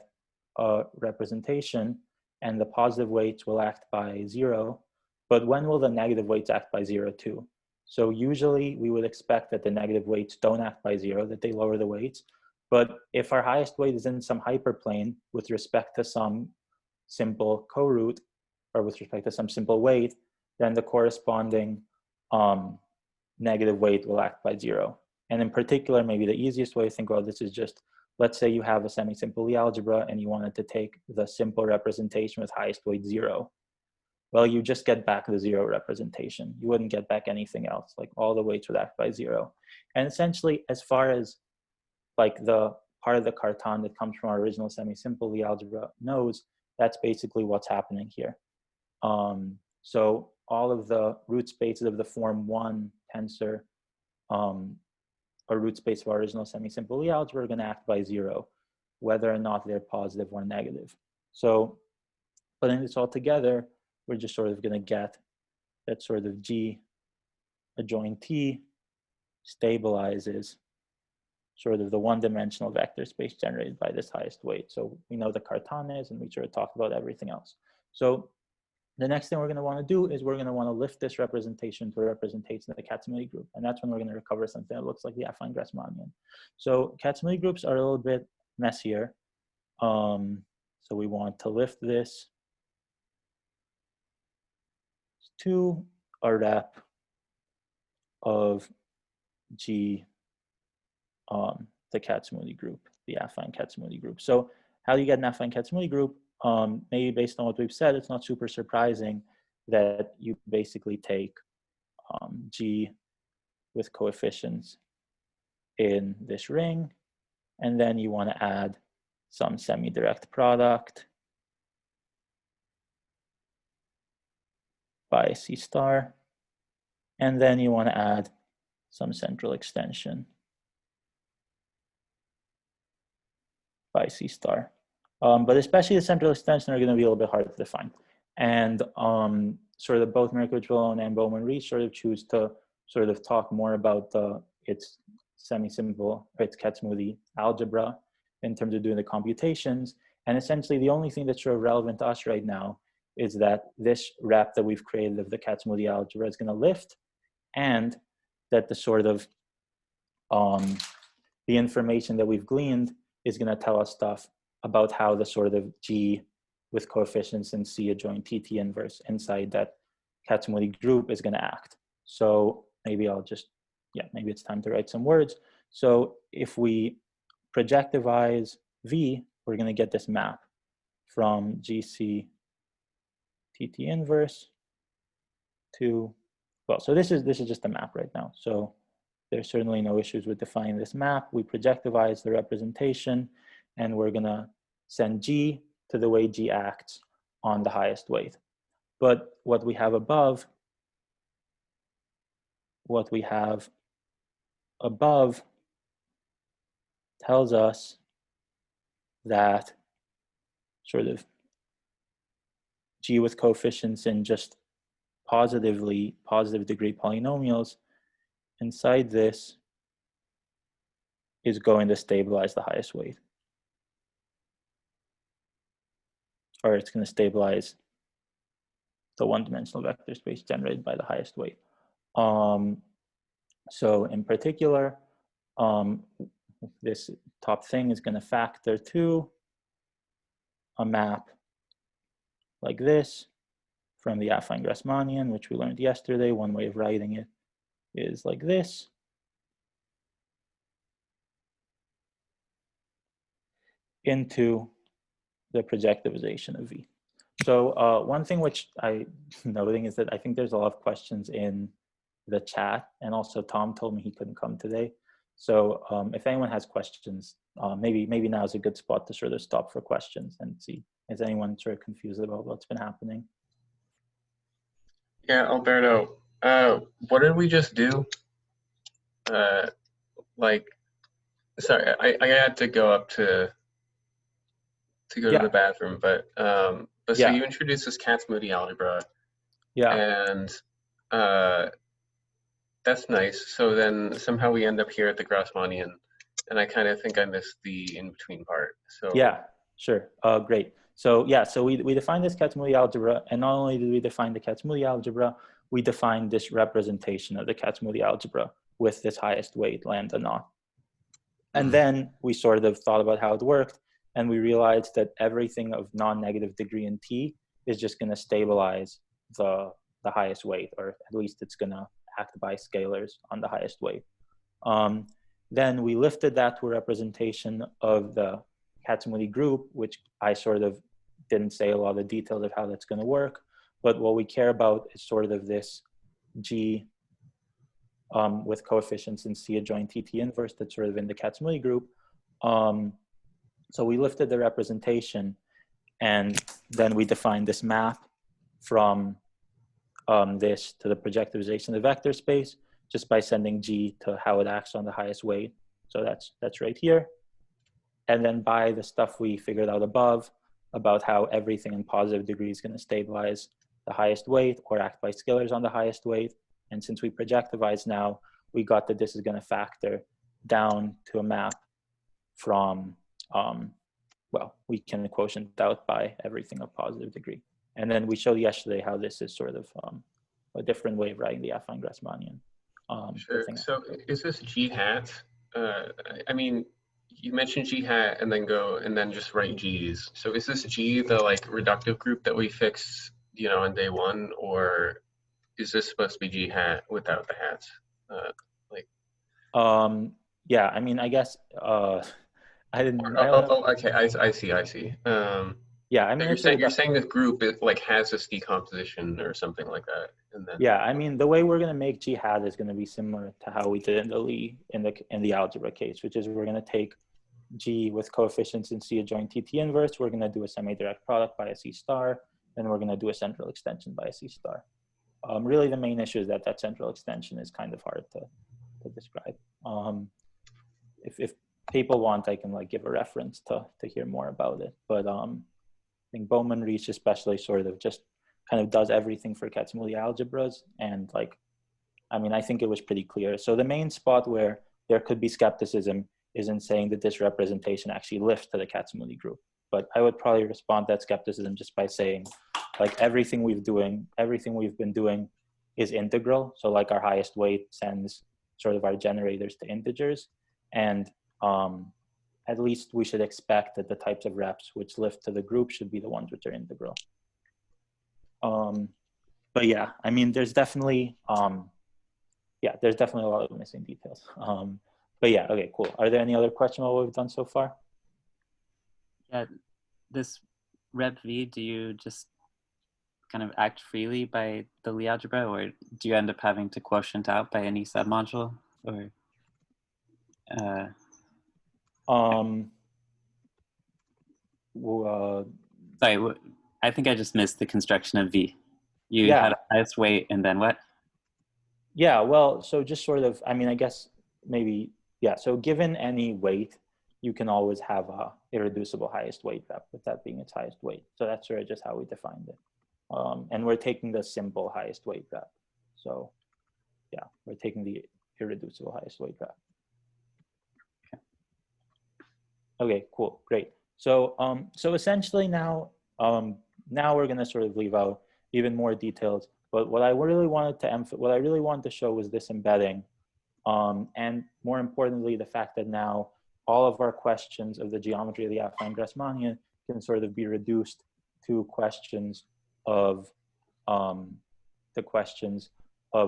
a representation, and the positive weights will act by 0. But when will the negative weights act by 0 too? So usually we would expect that the negative weights don't act by 0, that they lower the weights. But if our highest weight is in some hyperplane with respect to some simple co-root, or with respect to some simple weight, then the corresponding negative weight will act by 0. And in particular, maybe the easiest way to think about this is just, let's say you have a semi-simple Lie algebra and you wanted to take the simple representation with highest weight 0. Well, you just get back the 0 representation. You wouldn't get back anything else. Like all the weights would act by 0. And essentially, as far as like the part of the cartan that comes from our original semi-simple Lie algebra knows, that's basically what's happening here. So all of the root spaces of the form 1 tensor, or root space of our original semi-simple Lie algebra are going to act by 0, whether or not they're positive or negative. So putting this all together, we're just sort of going to get that sort of G adjoint T stabilizes sort of the one-dimensional vector space generated by this highest weight. So we know the cartan is, and we sort of talked about everything else. So the next thing we're going to want to do is we're going to want to lift this representation to a representation of the Kac-Samuni group. And that's when we're going to recover something that looks like the affine Grassmannian. So Kac-Samuni groups are a little bit messier. So we want to lift this to a rep of G, the Kac-Samuni group, the affine Kac-Samuni group. So how do you get an affine Kac-Samuni group? Maybe based on what we've said, it's not super surprising that you basically take G with coefficients in this ring, and then you want to add some semi-direct product by C star, and then you want to add some central extension by C star. But especially the central extension are going to be a little bit hard to define. And sort of both Merkowitz-Vallone and Bowman-Rees sort of choose to sort of talk more about its semi-simple, its Kac-Samuni algebra in terms of doing the computations. And essentially the only thing that's sort of relevant to us right now is that this rep that we've created of the Kac-Samuni algebra is going to lift, and that the sort of the information that we've gleaned is going to tell us stuff about how the sort of G with coefficients in C adjoint TT inverse inside that Kac-Samuni group is going to act. So maybe I'll just, maybe it's time to write some words. So if we projectivize V, we're going to get this map from GC TT inverse to, well, so this is just a map right now. So there's certainly no issues with defining this map. We projectivize the representation, and we're going to send G to the way G acts on the highest weight. But what we have above tells us that sort of G with coefficients in just positive degree polynomials inside this is going to stabilize the highest weight. Or it's going to stabilize the one-dimensional vector space generated by the highest weight. So in particular, This top thing is going to factor to a map like this from the affine Grassmannian, which we learned yesterday. One way of writing it is like this. Into the projectivization of V. So one thing which I'm noting is that I think there's a lot of questions in the chat, and also Tom told me he couldn't come today. So if anyone has questions, maybe now is a good spot to sort of stop for questions and see, is anyone sort of confused about what's been happening? Yeah, Alberto, what did we just do? Like, sorry, I had to go up to go to the bathroom, but so you introduced this Kac-Moody algebra. Yeah. And that's nice. So then somehow we end up here at the Grassmannian, and I kind of think I missed the in-between part. So yeah, sure. Great. So yeah, so we defined this Kac-Moody algebra, and not only did we define the Kac-Moody algebra, we defined this representation of the Kac-Moody algebra with this highest weight lambda naught. And then we sort of thought about how it worked, and we realized that everything of non-negative degree in T is just going to stabilize the highest weight, or at least it's going to act by scalars on the highest weight. Then we lifted that to a representation of the Kac-Moody group, which I sort of didn't say a lot of the details of how that's going to work. But what we care about is sort of this G with coefficients in C adjoint TT inverse that's sort of in the Kac-Moody group. So we lifted the representation, and then we defined this map from this to the projectivization of the vector space just by sending G to how it acts on the highest weight. So that's right here. And then by the stuff we figured out above about how everything in positive degree is going to stabilize the highest weight or act by scalars on the highest weight. And since we projectivize now, we got that this is going to factor down to a map from, well, we can quotient out by everything of positive degree. And then we showed yesterday how this is sort of a different way of writing the affine Grassmannian. Sure. So is this G hat? I mean, you mentioned G hat and then just write G's. So is this G the like reductive group that we fixed, you know, on day one, or is this supposed to be G hat without the hats? Yeah, I mean, I guess I didn't. Okay, I see. Yeah, I mean, you're saying this group like has this decomposition or something like that, and then yeah, I mean, the way we're going to make G hat is going to be similar to how we did in the Lie in the algebra case, which is we're going to take G with coefficients in C adjoint TT inverse. We're going to do a semi-direct product by a C star, then we're going to do a central extension by a C star. Really, the main issue is that central extension is kind of hard to describe. If people want, I can like give a reference to hear more about it. But I think Bowman-Reach especially sort of just kind of does everything for Kac-Moody algebras. And like, I mean, I think it was pretty clear. So the main spot where there could be skepticism is in saying that this representation actually lifts to the Kac-Moody group. But I would probably respond to that skepticism just by saying, like, everything we've been doing is integral. So like our highest weight sends sort of our generators to integers. And at least we should expect that the types of reps which lift to the group should be the ones which are integral. But yeah, I mean, there's definitely a lot of missing details. But yeah, okay, cool. Are there any other questions about what we've done so far? Yeah, this rep V, do you just kind of act freely by the Lie algebra, or do you end up having to quotient out by any submodule, or? Sorry, I think I just missed the construction of V. You had a highest weight and then what? Yeah, well, so just sort of, I mean, I guess maybe, yeah, so given any weight, you can always have a irreducible highest weight rep, with that being its highest weight. So that's sort of just how we defined it. And we're taking the simple highest weight rep. So yeah, we're taking the irreducible highest weight rep. Okay, cool, great. So so essentially now we're going to sort of leave out even more details. But what I really wanted to show was this embedding And more importantly, the fact that now all of our questions of the geometry of the affine Grassmannian can sort of be reduced to questions of the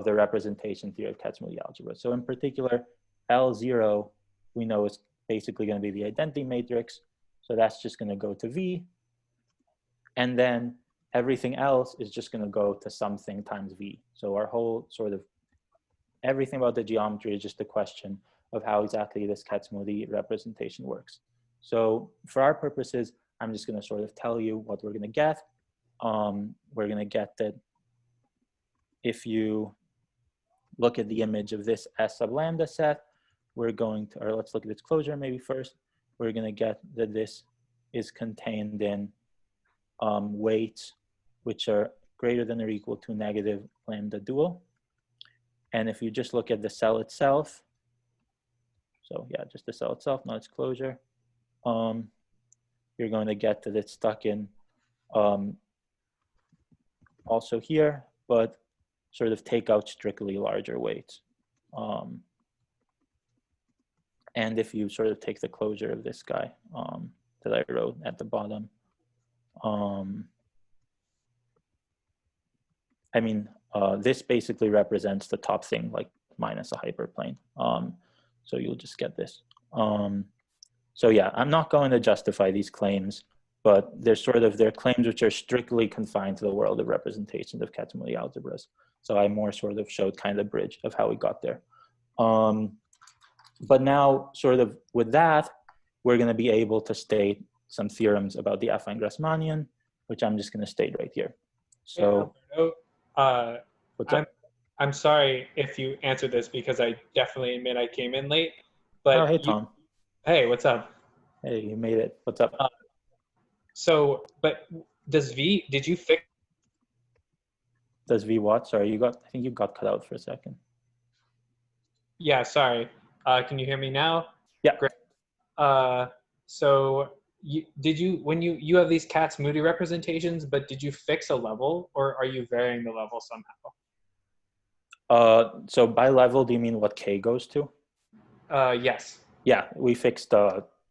representation theory of Kac-Moody algebra. So in particular, L0 we know is basically going to be the identity matrix. So that's just going to go to V. And then everything else is just going to go to something times V. So our whole sort of everything about the geometry is just a question of how exactly this Kac-Moody representation works. So for our purposes, I'm just going to sort of tell you what we're going to get. We're going to get that if you look at the image of this S sub lambda set, we're going to, or let's look at its closure maybe first. We're going to get that this is contained in weights which are greater than or equal to negative lambda dual. And if you just look at the cell itself, so yeah, just the cell itself, not its closure, you're going to get that it's stuck in also here, but sort of take out strictly larger weights. And if you sort of take the closure of this guy that I wrote at the bottom, I mean, this basically represents the top thing, like minus a hyperplane. So you'll just get this. So yeah, I'm not going to justify these claims, but they're claims which are strictly confined to the world of representations of Kac-Moody algebras. So I more sort of showed kind of the bridge of how we got there. But now sort of with that, we're going to be able to state some theorems about the affine Grassmannian, which I'm just going to state right here. So what's up? I'm sorry if you answered this because I definitely admit I came in late. But oh, hey, Tom. Hey, what's up? Hey, you made it. What's up? But did you fix? Does V what? Sorry, I think you got cut out for a second. Yeah, sorry. Can you hear me now? Yeah. Great. So when you have these Kac-Moody representations, but did you fix a level or are you varying the level somehow? So by level, do you mean what K goes to? Yes. Yeah, we fixed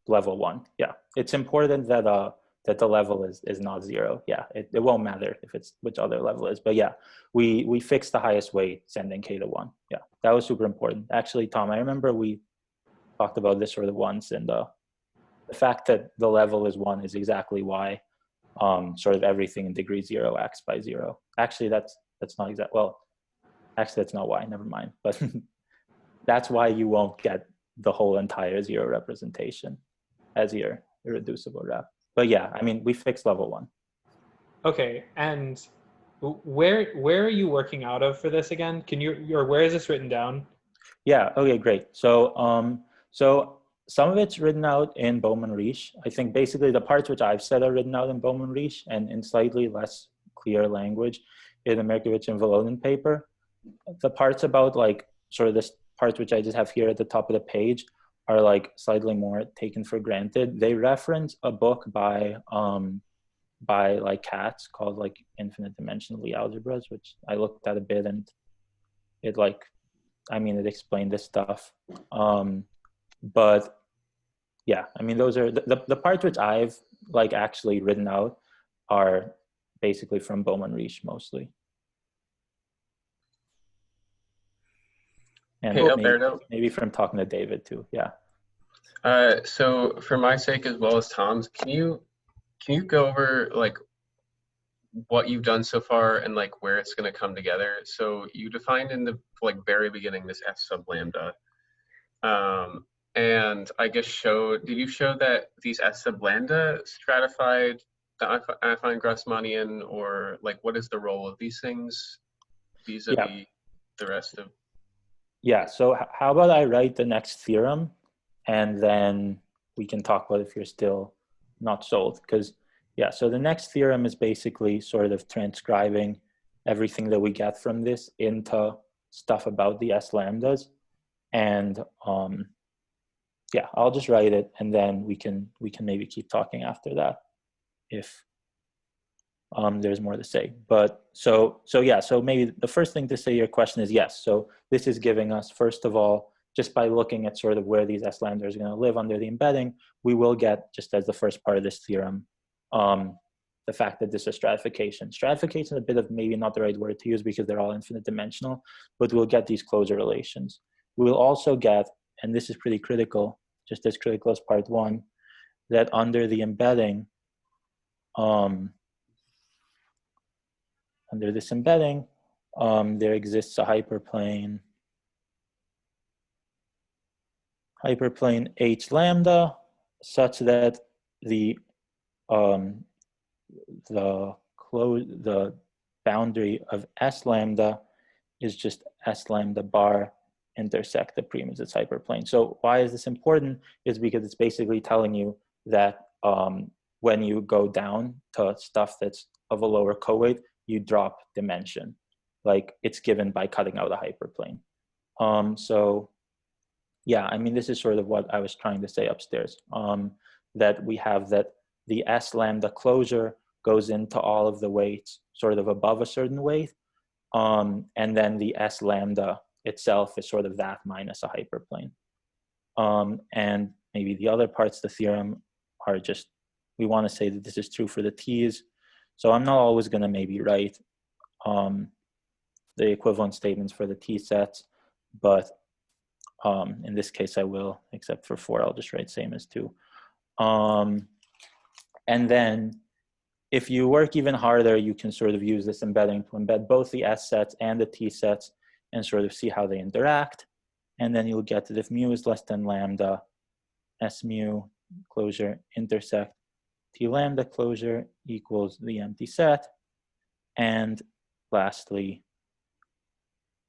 level 1. Yeah, it's important that that the level is not 0. Yeah, it won't matter if it's which other level is, but yeah, we fixed the highest weight sending K to 1. Yeah, that was super important. Actually, Tom, I remember we talked about this sort of once, and the fact that the level is 1 is exactly why sort of everything in degree 0 acts by 0. Actually, that's not exact. Well, actually, that's not why. Never mind. But that's why you won't get the whole entire 0 representation as your irreducible rep. But yeah, I mean, we fixed level 1. Okay, and where are you working out of for this again? Where is this written down? Yeah. Okay. Great. So so some of it's written out in Bowman-Risch. I think basically the parts which I've said are written out in Bowman-Risch and in slightly less clear language in the Merkovich and Volodin paper. The parts about like sort of this parts which I just have here at the top of the page are like slightly more taken for granted. They reference a book by like Katz called like Infinite Dimensional Algebras, which I looked at a bit and it like, I mean, it explained this stuff. But yeah, I mean, those are the parts which I've like actually written out are basically from Bowman-Risch mostly. And hey, Alberto. Maybe from talking to David too, yeah. So for my sake as well as Tom's, can you go over like what you've done so far and like where it's going to come together? So you defined in the like very beginning this S sub lambda, and I guess did you show that these S sub lambda stratified the affine Grassmannian, or like what is the role of these things vis-a-vis the rest of? Yeah, so how about I write the next theorem and then we can talk about if you're still not sold. Because yeah, so the next theorem is basically sort of transcribing everything that we get from this into stuff about the S lambdas. And yeah, I'll just write it and then we can maybe keep talking after that if there's more to say. But so yeah, so maybe the first thing to say your question is yes. So this is giving us, first of all, just by looking at sort of where these S lambda are going to live under the embedding, we will get, just as the first part of this theorem, the fact that this is stratification. Stratification is a bit of maybe not the right word to use because they're all infinite dimensional, but we'll get these closure relations. We will also get, and this is pretty critical, just as critical as part one, that under the embedding, under this embedding, there exists a hyperplane H lambda such that the boundary of S lambda is just S lambda bar intersect the preimage its hyperplane. So why is this important? Is because it's basically telling you that when you go down to stuff that's of a lower co-weight, you drop dimension. Like it's given by cutting out a hyperplane. So yeah, I mean, this is sort of what I was trying to say upstairs, that we have that the S lambda closure goes into all of the weights sort of above a certain weight. And then the S lambda itself is sort of that minus a hyperplane. And maybe the other parts of the theorem are just, we want to say that this is true for the T's. So I'm not always going to maybe write the equivalent statements for the T sets, but in this case I will, except for 4, I'll just write same as 2. And then if you work even harder, you can sort of use this embedding to embed both the S sets and the T sets and sort of see how they interact. And then you'll get that if mu is less than lambda, S mu closure intersect T lambda closure equals the empty set. And lastly,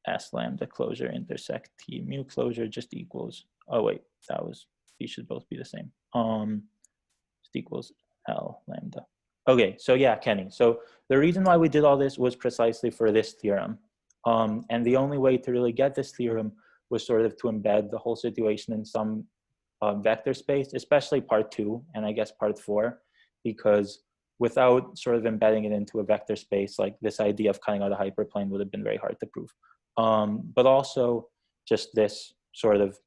S lambda closure intersect T mu closure just equals, oh wait, that was, these should both be the same. Just equals L lambda. Okay, so yeah, Kenny. So the reason why we did all this was precisely for this theorem. And the only way to really get this theorem was sort of to embed the whole situation in some vector space, especially part 2 and I guess part 4, because without sort of embedding it into a vector space, like this idea of cutting out a hyperplane would have been very hard to prove. But also just this sort of,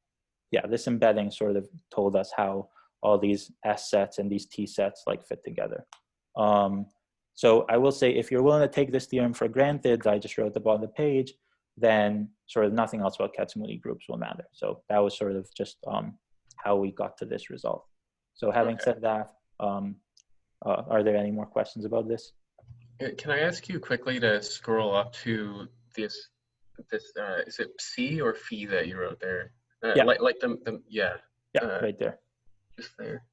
yeah, this embedding sort of told us how all these S sets and these T sets like fit together. So I will say, if you're willing to take this theorem for granted, I just wrote the bottom of the page, then sort of nothing else about Kac-Moody groups will matter. So that was sort of just how we got to this result. So having said that, are there any more questions about this? Can I ask you quickly to scroll up to this is it C or phi that you wrote there? Yeah. Like yeah. Yeah, right there. Just there.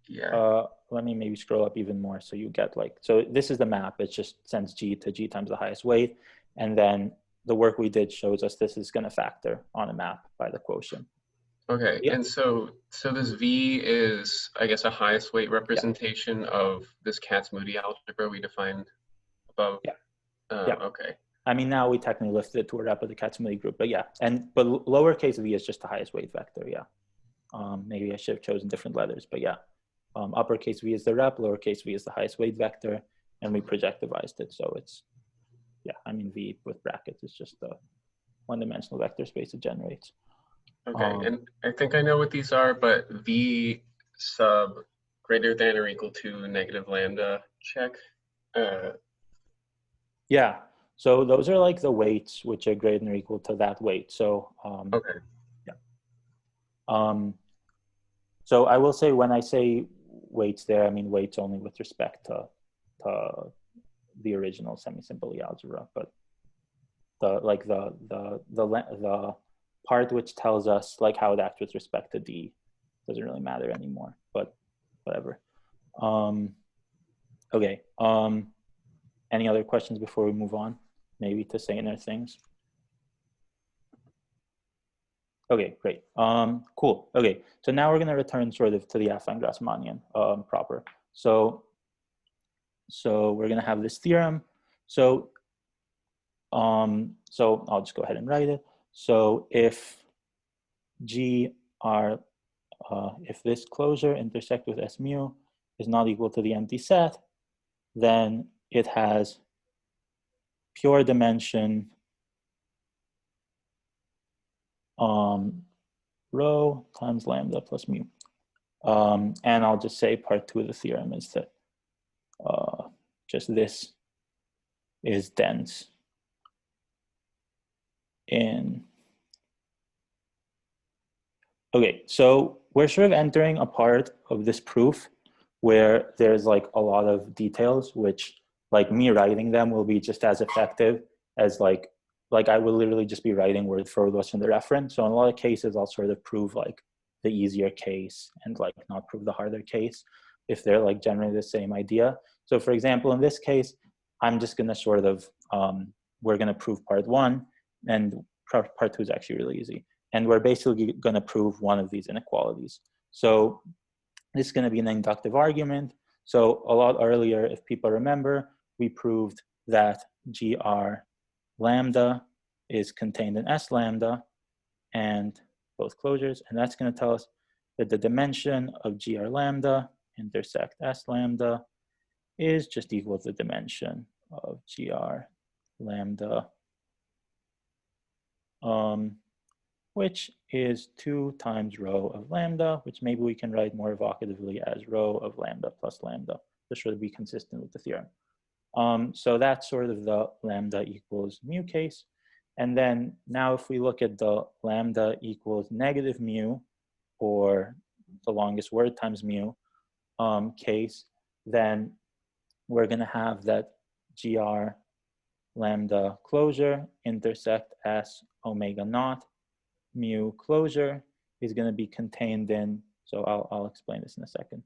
Yeah. Let me maybe scroll up even more so you get like, so this is the map. It just sends G to G times the highest weight. And then the work we did shows us this is going to factor on a map by the quotient. Okay, Yeah. and so this V is, I guess, a highest weight representation of this Kac-Moody algebra we defined above. Yeah. Okay. I mean, now we technically lifted it to a rep of the Kac-Moody group, but yeah. But lowercase v is just the highest weight vector, yeah. Maybe I should have chosen different letters, but yeah. Uppercase v is the rep, lowercase v is the highest weight vector, and we projectivized it. So it's, yeah, I mean, v with brackets is just the one-dimensional vector space it generates. Okay, and I think I know what these are, but v sub greater than or equal to negative lambda check. Yeah, so those are like the weights which are greater than or equal to that weight. So okay. Yeah. So I will say, when I say weights there, I mean weights only with respect to the original semi-simple algebra, but the part which tells us like how it acts with respect to D doesn't really matter anymore, but whatever. Okay. Any other questions before we move on? Maybe to say inner things. Okay, great. Cool. Okay, so now we're going to return sort of to the affine Grassmannian proper. So we're going to have this theorem. So I'll just go ahead and write it. So if if this closure intersect with S mu is not equal to the empty set, then it has pure dimension rho times lambda plus mu. And I'll just say part 2 of the theorem is that just this is dense in. Okay, so we're sort of entering a part of this proof where there's like a lot of details, which like me writing them will be just as effective as like I will literally just be writing word for word what's in the reference. So in a lot of cases, I'll sort of prove like the easier case and like not prove the harder case if they're like generally the same idea. So for example, in this case, I'm just gonna sort of, we're gonna prove part 1 and part 2 is actually really easy. And we're basically gonna prove one of these inequalities. So this is gonna be an inductive argument. So a lot earlier, if people remember, we proved that GR lambda is contained in S lambda and both closures. And that's gonna tell us that the dimension of GR lambda intersect S lambda is just equal to the dimension of GR lambda, which is 2 times rho of lambda, which maybe we can write more evocatively as rho of lambda plus lambda. This should be consistent with the theorem. So that's sort of the lambda equals mu case. And then now if we look at the lambda equals negative mu, or the longest word times mu case, then we're gonna have that GR lambda closure intersect S omega naught mu closure is going to be contained in, so I'll explain this in a second,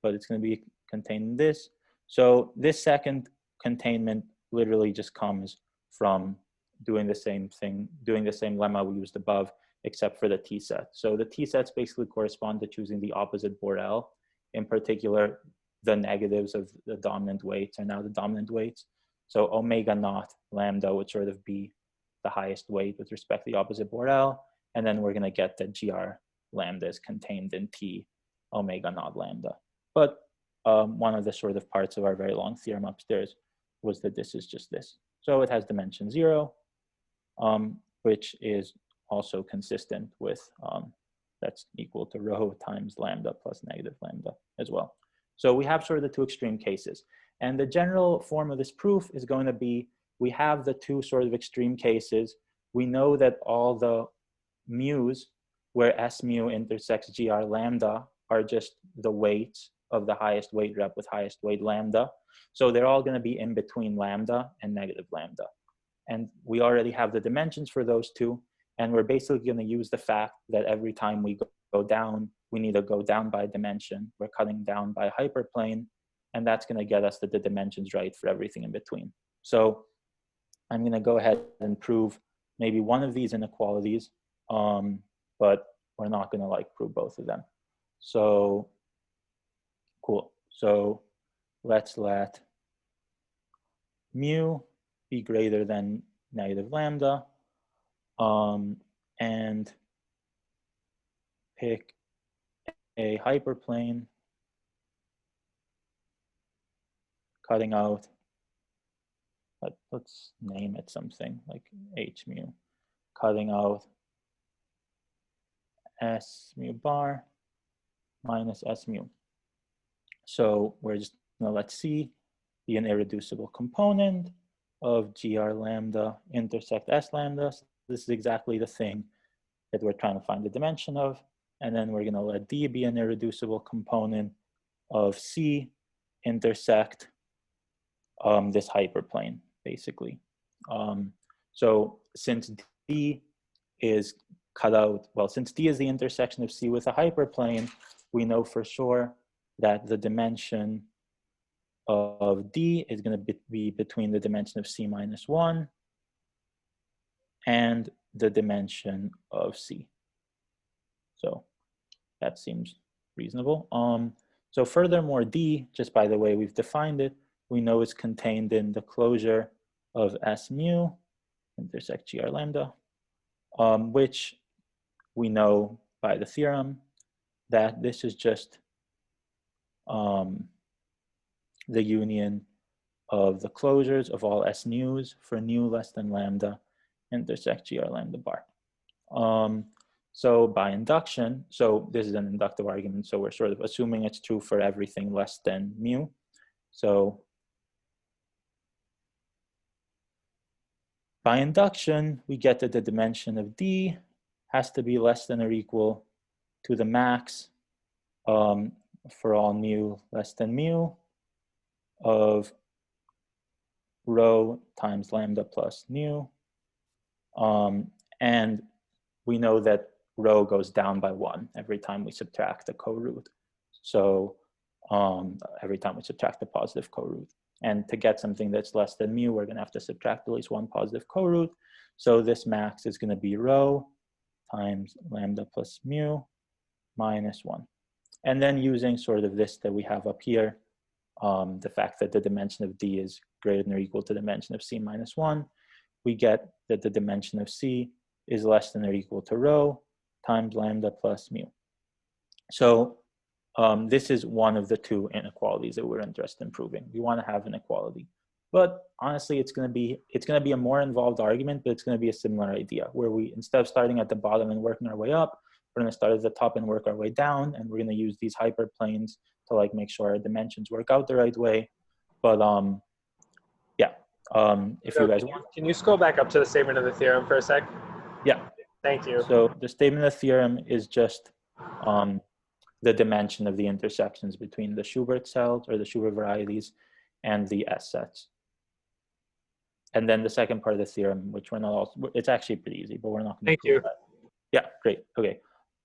but it's going to be contained in this. So this second containment literally just comes from doing the same thing, doing the same lemma we used above, except for the T set. So the T sets basically correspond to choosing the opposite Borel. In particular, the negatives of the dominant weights are now the dominant weights. So omega naught lambda would sort of be the highest weight with respect to the opposite Borel. And then we're going to get that GR lambda is contained in T omega naught lambda. But one of the sort of parts of our very long theorem upstairs was that this is just this. So it has dimension 0, which is also consistent with, that's equal to rho times lambda plus negative lambda as well. So we have sort of the 2 extreme cases. And the general form of this proof is going to be, we have the 2 sort of extreme cases. We know that all the mu's where S mu intersects GR lambda are just the weights of the highest weight rep with highest weight lambda. So they're all going to be in between lambda and negative lambda. And we already have the dimensions for those 2. And we're basically going to use the fact that every time we go down, we need to go down by a dimension. We're cutting down by a hyperplane. And that's going to get us that the dimensions right for everything in between. So I'm going to go ahead and prove maybe one of these inequalities, but we're not going to like prove both of them. So cool. So let's let mu be greater than negative lambda, and pick a hyperplane cutting out, let's name it something like H mu, cutting out S mu bar minus S mu. So we're just gonna let C be an irreducible component of GR lambda intersect S lambda. So this is exactly the thing that we're trying to find the dimension of. And then we're gonna let D be an irreducible component of C intersect this hyperplane, basically. So since D is cut out, well, since D is the intersection of C with a hyperplane, we know for sure that the dimension of D is going to be between the dimension of C minus 1 and the dimension of C. So that seems reasonable. So furthermore, D, just by the way we've defined it, we know is contained in the closure of S mu intersect GR lambda, which we know by the theorem that this is just the union of the closures of all S nus for nu less than lambda intersect GR lambda bar. So by induction, so this is an inductive argument, so we're sort of assuming it's true for everything less than mu. So by induction, we get that the dimension of D has to be less than or equal to the max for all mu less than mu of rho times lambda plus nu. And we know that rho goes down by 1 every time we subtract the co-root. So every time we subtract the positive co-root. And to get something that's less than mu, we're going to have to subtract at least 1 positive co-root. So this max is going to be rho times lambda plus mu minus 1. And then using sort of this that we have up here, the fact that the dimension of D is greater than or equal to the dimension of C minus 1, we get that the dimension of C is less than or equal to rho times lambda plus mu. So this is one of the two inequalities that we're interested in proving. We want to have an equality, but honestly, it's going to be a more involved argument, but it's going to be a similar idea where we, instead of starting at the bottom and working our way up, we're going to start at the top and work our way down, and we're going to use these hyperplanes to like make sure our dimensions work out the right way. But yeah, if you guys want, can you scroll back up to the statement of the theorem for a sec? Yeah. Thank you. So the statement of the theorem is just the dimension of the intersections between the Schubert cells or the Schubert varieties and the S sets. And then the second part of the theorem, which we're not also, it's actually pretty easy, but we're not going to prove that. Yeah, great. Okay.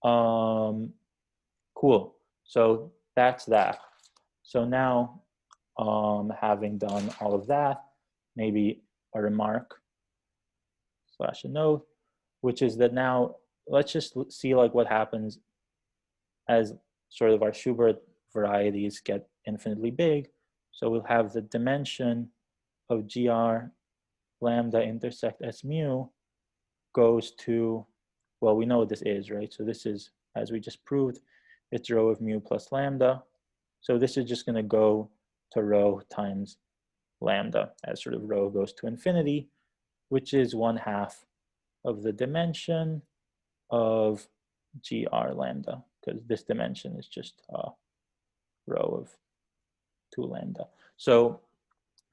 Cool. So that's that. So now, having done all of that, maybe a remark / a note, which is that now let's just see like what happens as sort of our Schubert varieties get infinitely big. So we'll have the dimension of GR lambda intersect S mu goes to, well, we know what this is, right? So this is, as we just proved, it's rho of mu plus lambda. So this is just going to go to rho times lambda as sort of rho goes to infinity, which is 1/2 of the dimension of GR lambda, because this dimension is just rho of 2 lambda. So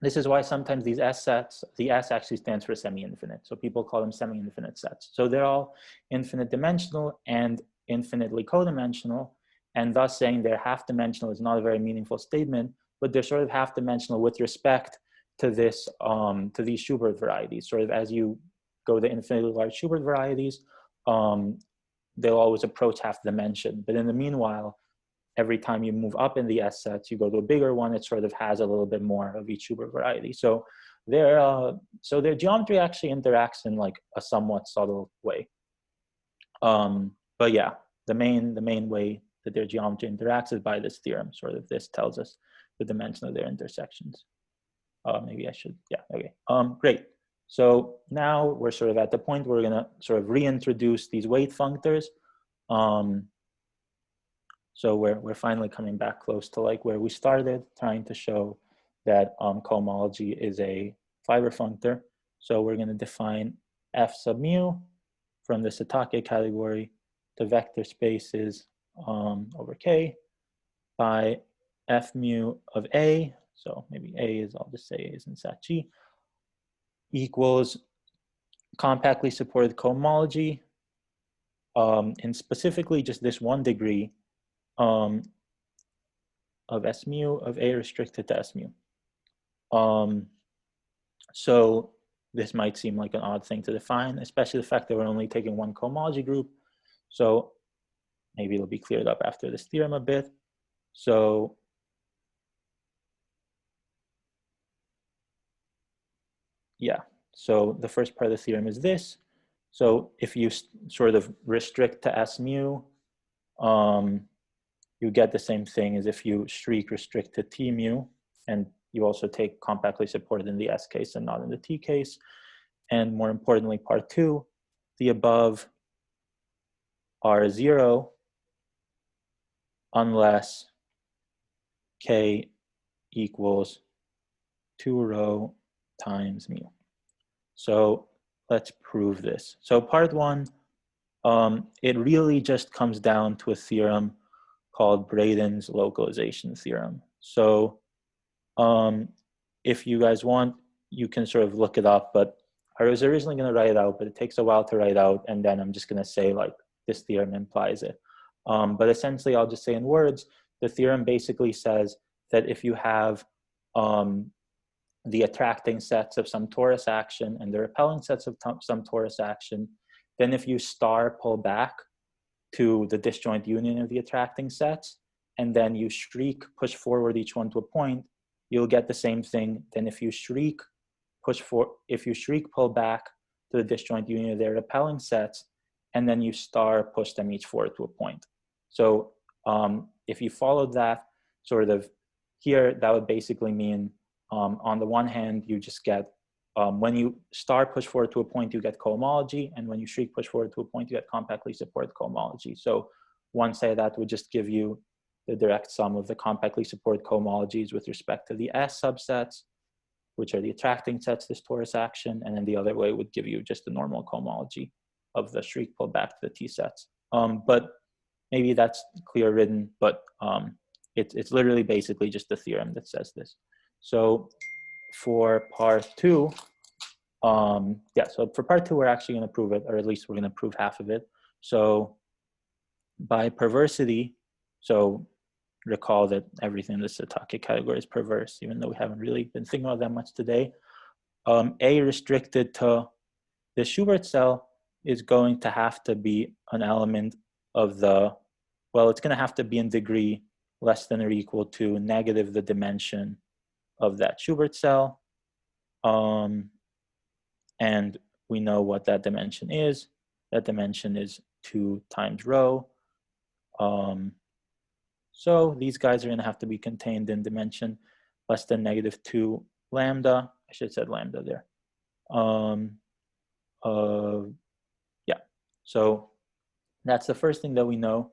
this is why sometimes these S sets, the S actually stands for semi-infinite. So people call them semi-infinite sets. So they're all infinite dimensional and infinitely codimensional, and thus saying they're half dimensional is not a very meaningful statement, but they're sort of half dimensional with respect to this, to these Schubert varieties. Sort of as you go to infinitely large Schubert varieties, they'll always approach half dimension. But in the meanwhile, every time you move up in the S sets, you go to a bigger one, it sort of has a little bit more of each Schubert variety. So their geometry actually interacts in like a somewhat subtle way. But yeah, the main way that their geometry interacts is by this theorem. Sort of this tells us the dimension of their intersections. Maybe I should, yeah, okay. Great. So now we're sort of at the point where we're gonna sort of reintroduce these weight functors. So we're finally coming back close to like where we started, trying to show that cohomology is a fiber functor. So we're going to define F sub mu from the Satake category to vector spaces over K by F mu of A. So maybe A is, I'll just say A is in Sat G, equals compactly supported cohomology in specifically just this one degree of S mu of A restricted to S mu. So this might seem like an odd thing to define, especially the fact that we're only taking one cohomology group. So maybe it'll be cleared up after this theorem a bit. So yeah, so the first part of the theorem is this. So if you sort of restrict to S mu, you get the same thing as if you streak restrict to T mu, and you also take compactly supported in the S case and not in the T case. And more importantly, part 2, the above are 0 unless K equals 2 rho times mu. So let's prove this. So part 1, it really just comes down to a theorem called Braden's localization theorem. So if you guys want, you can sort of look it up, but I was originally going to write it out, but it takes a while to write out, and then I'm just going to say like this theorem implies it. But essentially, I'll just say in words, the theorem basically says that if you have the attracting sets of some torus action and the repelling sets of some torus action, then if you star pull back to the disjoint union of the attracting sets, and then you shriek push forward each one to a point, you'll get the same thing than if you shriek pull back to the disjoint union of their repelling sets, and then you star push them each forward to a point. So if you followed that sort of here, that would basically mean on the one hand, you just get, when you star push forward to a point, you get cohomology, and when you shriek push forward to a point, you get compactly supported cohomology. So one side of that would just give you the direct sum of the compactly supported cohomologies with respect to the S subsets, which are the attracting sets, this torus action, and then the other way would give you just the normal cohomology of the shriek pull back to the T sets. But maybe that's clear written, but it's literally basically just the theorem that says this. So for part two, so for part two, we're actually going to prove it, or at least we're going to prove half of it. So by perversity, so recall that everything in the Satake category is perverse, even though we haven't really been thinking about that much today. A restricted to the Schubert cell is going to have to be an element of the, well, it's going to have to be in degree less than or equal to negative the dimension of that Schubert cell. And we know what that dimension is. That dimension is 2 times rho. So these guys are going to have to be contained in dimension less than -2 lambda. I should have said lambda there. Yeah, so that's the first thing that we know.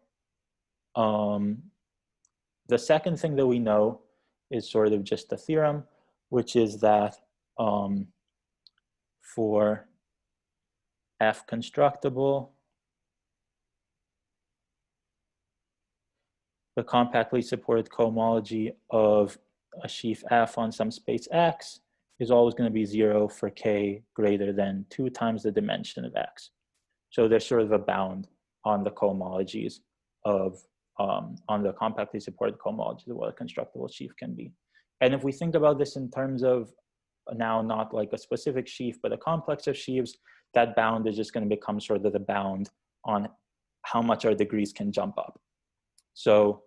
The second thing that we know is sort of just a theorem, which is that for F constructible, the compactly supported cohomology of a sheaf F on some space X is always going to be 0 for K greater than 2 times the dimension of X. So there's sort of a bound on the cohomologies of, on the compactly supported cohomologies of what a constructible sheaf can be. And if we think about this in terms of now not like a specific sheaf, but a complex of sheaves, that bound is just going to become sort of the bound on how much our degrees can jump up. So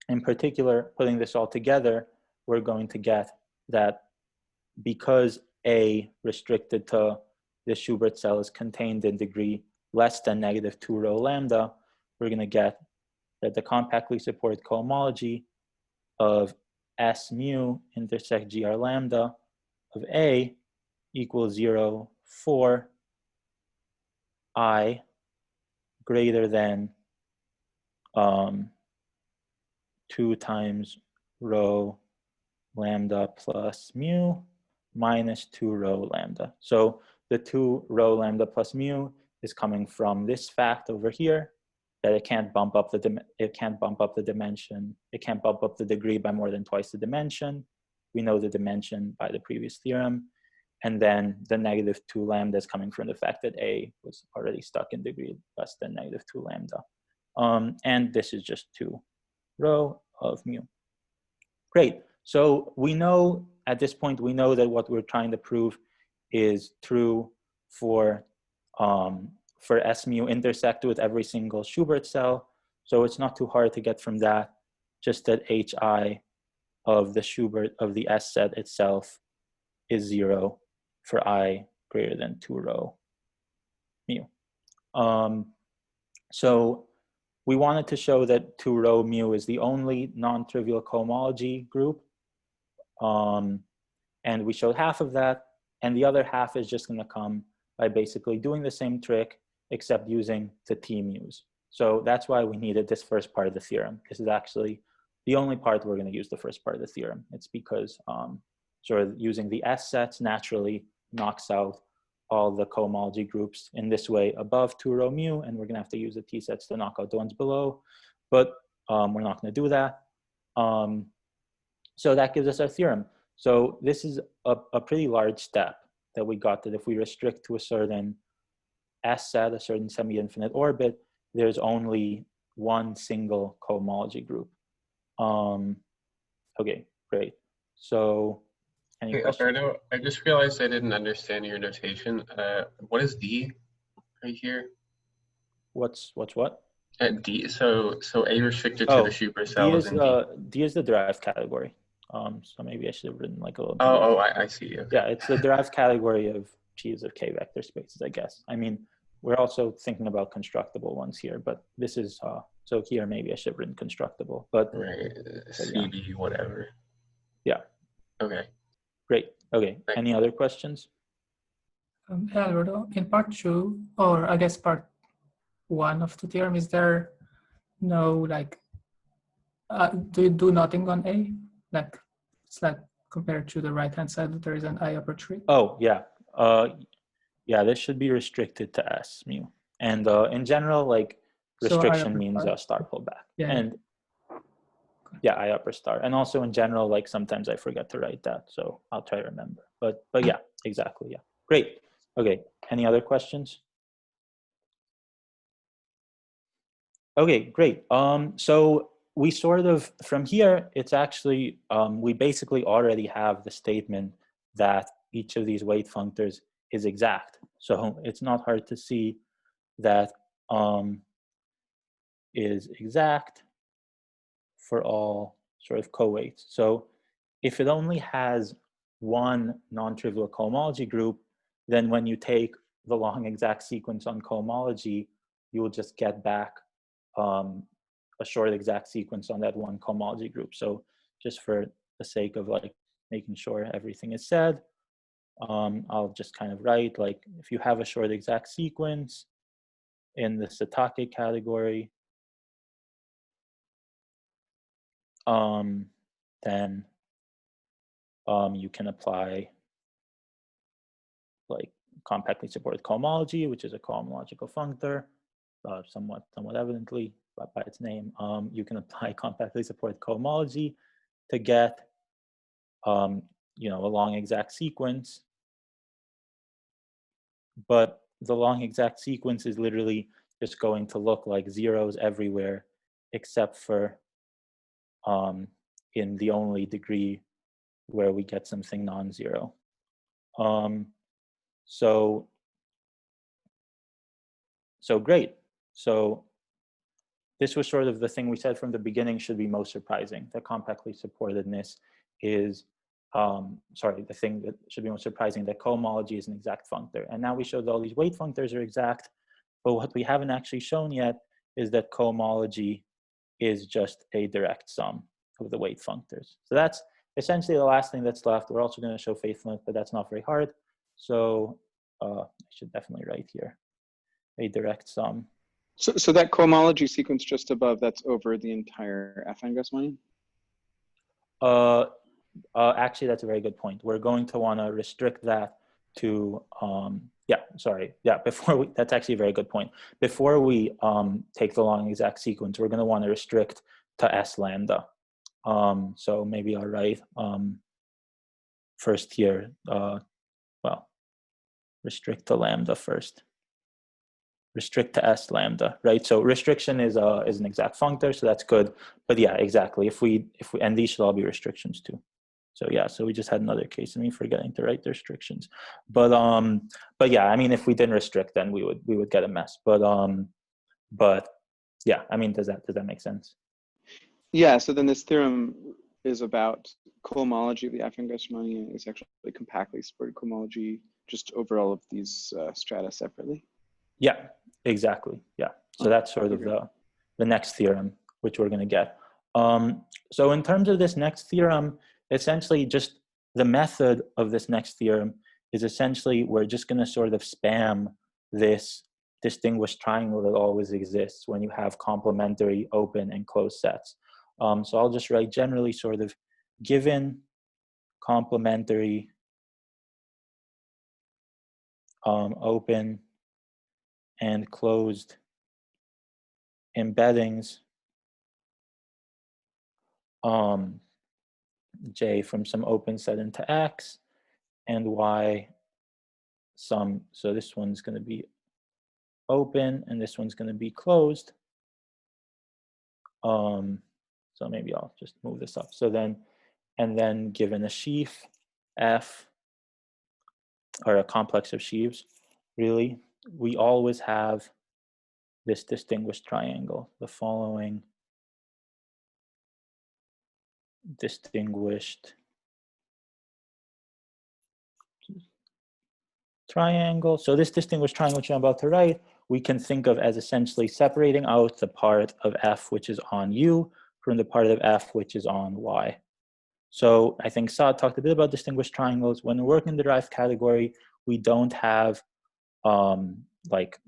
in particular, putting this all together, we're going to get that because A restricted to the Schubert cell is contained in degree less than -2 rho lambda, we're going to get that the compactly supported cohomology of S mu intersect GR lambda of A equals 0 for I greater than 2 times rho lambda plus mu minus 2 rho lambda. So the 2 rho lambda plus mu is coming from this fact over here, that it can't bump up the dimension, it can't bump up the degree by more than twice the dimension. We know the dimension by the previous theorem. And then the -2 lambda is coming from the fact that A was already stuck in degree less than -2 lambda. And this is just 2 rho of mu. Great. So we know at this point, we know that what we're trying to prove is true for S mu intersect with every single Schubert cell. So it's not too hard to get from that, just that HI of the Schubert of the S set itself is 0 for I greater than 2 rho mu. So we wanted to show that 2 rho mu is the only non-trivial cohomology group. And we showed half of that, and the other half is just going to come by basically doing the same trick, except using the T mu's. So that's why we needed this first part of the theorem. This is actually the only part we're going to use the first part of the theorem. It's because sort of using the S sets naturally knocks out all the cohomology groups in this way above 2 rho mu, and we're going to have to use the t-sets to knock out the ones below, but we're not going to do that. So that gives us our theorem. So this is a pretty large step that we got, that if we restrict to a certain S set, a certain semi-infinite orbit, there's only one single cohomology group. Okay, great. So any Hey, questions? Alberto, I just realized I didn't understand your notation. What is D right here? What's what? D. So A restricted to the supercell is in D. D is the derived category. So maybe I should have written like a little. I see. Okay. Yeah, it's the derived category of G's of K vector spaces, I guess. I mean, we're also thinking about constructible ones here, but this is so here maybe I should have written constructible, but right, but CB whatever. Yeah. Okay. Great. Okay. Thanks. Any other questions? Alberto, in part 2, or I guess part 1 of the theorem, is there no like, do you do nothing on A? Like, it's like compared to the right-hand side, there is an I upper tree. Oh, yeah. Yeah, this should be restricted to S mu. And in general, like restriction So means star pullback. Yeah. And yeah, I upper star. And also in general, like sometimes I forget to write that. So I'll try to remember. But yeah, exactly. Yeah. Great. Okay. Any other questions? Okay, great. So we sort of, from here, it's actually, we basically already have the statement that each of these weight functors is exact. So it's not hard to see that is exact for all sort of co-weights. So if it only has one non-trivial cohomology group, then when you take the long exact sequence on cohomology, you will just get back a short exact sequence on that one cohomology group. So just for the sake of like making sure everything is said, I'll just kind of write like, if you have a short exact sequence in the Satake category, then you can apply like compactly supported cohomology, which is a cohomological functor, somewhat evidently by its name. You can apply compactly supported cohomology to get you know, a long exact sequence, but the long exact sequence is literally just going to look like zeros everywhere, except for in the only degree where we get something non-zero. So great. So this was sort of the thing we said from the beginning should be most surprising. The compactly supportedness is, the thing that should be most surprising, that cohomology is an exact functor. And now we showed that all these weight functors are exact, but what we haven't actually shown yet is that cohomology is just a direct sum of the weight functors. So that's essentially the last thing that's left. We're also going to show faithfulness, but that's not very hard. So I should definitely write here a direct sum. So that cohomology sequence just above, that's over the entire FN Gauss-Malaney? Actually, that's a very good point. We're going to want to restrict that to, that's actually a very good point. Before we take the long exact sequence, we're going to want to restrict to S lambda. So maybe I'll write first here, restrict to lambda first. Restrict to S lambda, right? So restriction is an exact functor, so that's good. But yeah, exactly. If we and these should all be restrictions too. So yeah, so we just had another case of me forgetting to write the restrictions. But yeah, I mean, if we didn't restrict, then we would get a mess. But yeah, I mean, does that make sense? Yeah. So then this theorem is about cohomology of the FN Gauss-Malaney is actually compactly supported cohomology just over all of these strata separately. Yeah, exactly. Yeah. So that's sort of the next theorem, which we're going to get. So in terms of this next theorem, essentially just the method of this next theorem is essentially we're just going to sort of spam this distinguished triangle that always exists when you have complementary open and closed sets. So I'll just write generally sort of given complementary open and closed embeddings J from some open set into X and Y some, so this one's going to be open and this one's going to be closed. So maybe I'll just move this up. So then, and then given a sheaf F, or a complex of sheaves, really, we always have this distinguished triangle, the following distinguished triangle. So this distinguished triangle which I'm about to write, we can think of as essentially separating out the part of F which is on U from the part of F which is on Y. So I think Saad talked a bit about distinguished triangles. When we work in the derived category, we don't have like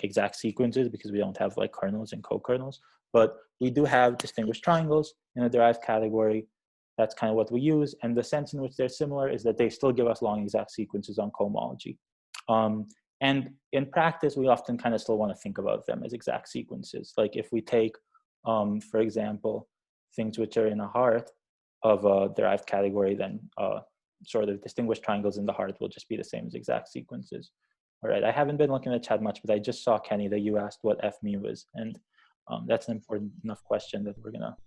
exact sequences because we don't have like kernels and co-kernels, but we do have distinguished triangles in the derived category. That's kind of what we use. And the sense in which they're similar is that they still give us long exact sequences on cohomology. And in practice, we often kind of still want to think about them as exact sequences. Like if we take, for example, things which are in the heart of a derived category, then sort of distinguished triangles in the heart will just be the same as exact sequences. All right, I haven't been looking at the chat much, but I just saw, Kenny, that you asked what F mu is. And that's an important enough question that we're gonna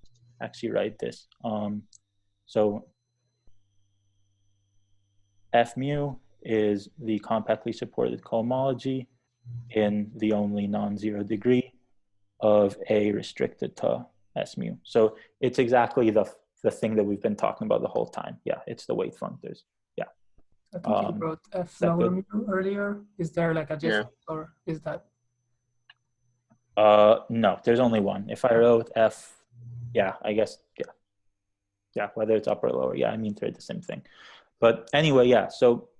actually write this. So F mu is the compactly supported cohomology in the only non-zero degree of A restricted to S mu. So it's exactly the thing that we've been talking about the whole time. Yeah, it's the weight functors. Yeah. I think you wrote F lower mu earlier. Is there like a difference, or is that? No, there's only one. If I wrote F, yeah, I guess, yeah. Yeah, whether it's upper or lower, yeah, I mean, they're the same thing. But anyway, yeah, so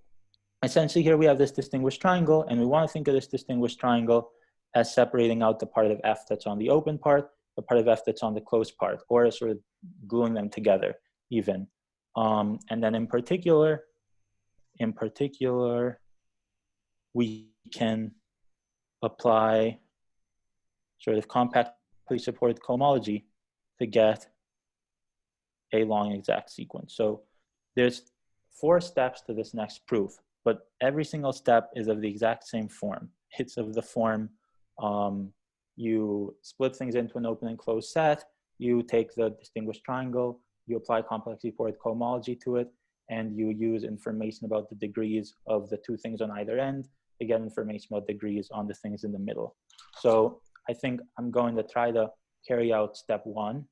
essentially here we have this distinguished triangle, and we want to think of this distinguished triangle as separating out the part of F that's on the open part, the part of F that's on the closed part, or sort of gluing them together even. And then in particular, we can apply sort of compactly supported cohomology to get a long exact sequence. So there's 4 steps to this next proof, but every single step is of the exact same form. It's of the form, you split things into an open and closed set, you take the distinguished triangle, you apply complexly supported cohomology to it, and you use information about the degrees of the 2 things on either end to get information about degrees on the things in the middle. So I think I'm going to try to carry out step 1,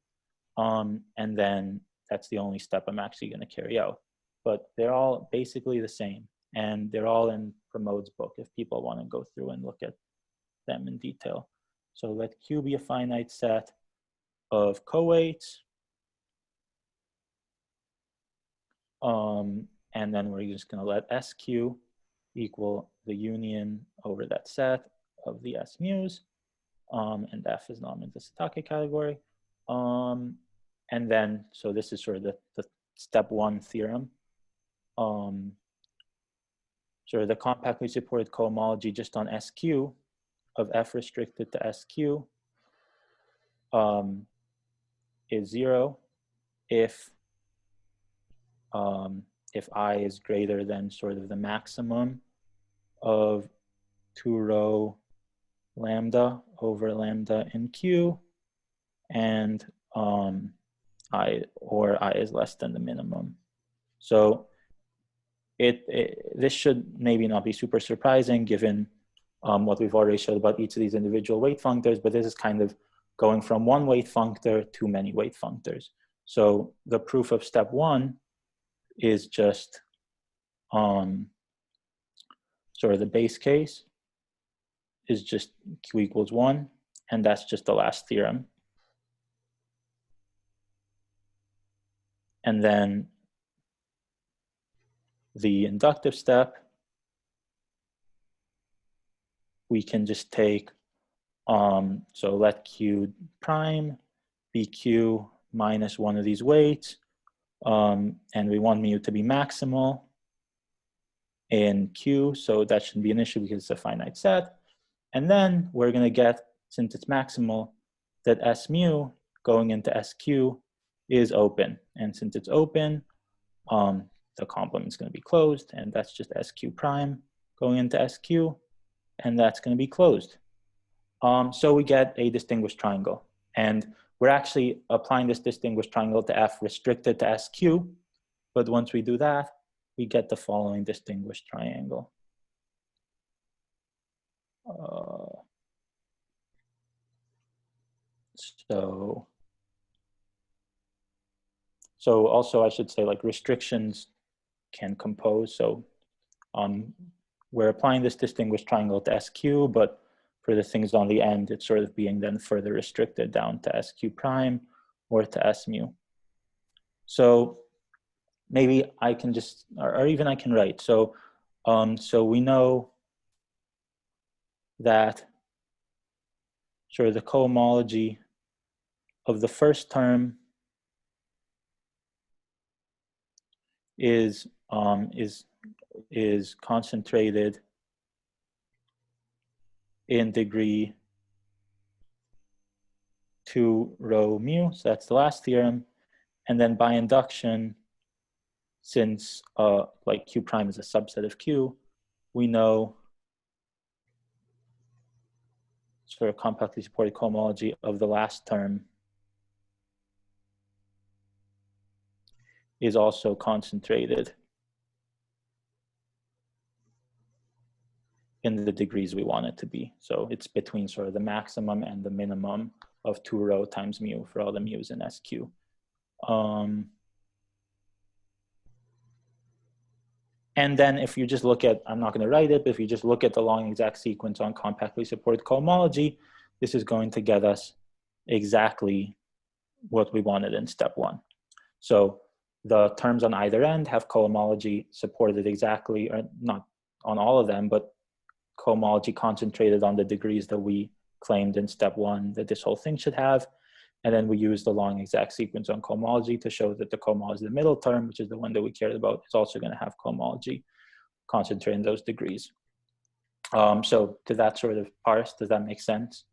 and then that's the only step I'm actually going to carry out. But they're all basically the same, and they're all in Pramod's book if people want to go through and look at them in detail. So let Q be a finite set of co-weights. And then we're just going to let SQ equal the union over that set of the S mu's. And F is not in the Satake category. And then, so this is sort of the step 1 theorem. Sort of the compactly supported cohomology just on SQ of F restricted to SQ is 0 if I is greater than sort of the maximum of 2 rho lambda over lambda in Q, and I is less than the minimum. So this should maybe not be super surprising given what we've already showed about each of these individual weight functors, but this is kind of going from one weight functor to many weight functors. So the proof of step 1 is just sort of the base case is just Q equals 1, and that's just the last theorem. And then the inductive step, we can just take, so let Q prime be Q minus one of these weights, and we want mu to be maximal in Q, so that shouldn't be an issue because it's a finite set. And then we're going to get, since it's maximal, that S mu going into SQ is open. And since it's open, the complement is going to be closed, and that's just SQ prime going into SQ, and that's going to be closed. So we get a distinguished triangle. And we're actually applying this distinguished triangle to F restricted to SQ, but once we do that, we get the following distinguished triangle. So also I should say, like, restrictions can compose. So we're applying this distinguished triangle to SQ, but for the things on the end, it's sort of being then further restricted down to SQ prime or to S mu. So maybe I can just, or even I can write. So, so we know that sort of the cohomology of the first term is concentrated in degree 2 rho mu. So that's the last theorem. And then by induction, since like Q prime is a subset of Q, we know sort of compactly supported cohomology of the last term is also concentrated in the degrees we want it to be. So it's between sort of the maximum and the minimum of 2 rho times mu for all the mu's in SQ. And then if you just look at, I'm not going to write it, but if you just look at the long exact sequence on compactly supported cohomology, this is going to get us exactly what we wanted in step 1. So the terms on either end have cohomology supported exactly, or not on all of them, but cohomology concentrated on the degrees that we claimed in step 1 that this whole thing should have. And then we use the long exact sequence on cohomology to show that the cohomology of the middle term, which is the one that we cared about, is also going to have cohomology concentrated in those degrees. So to that sort of parse, does that make sense?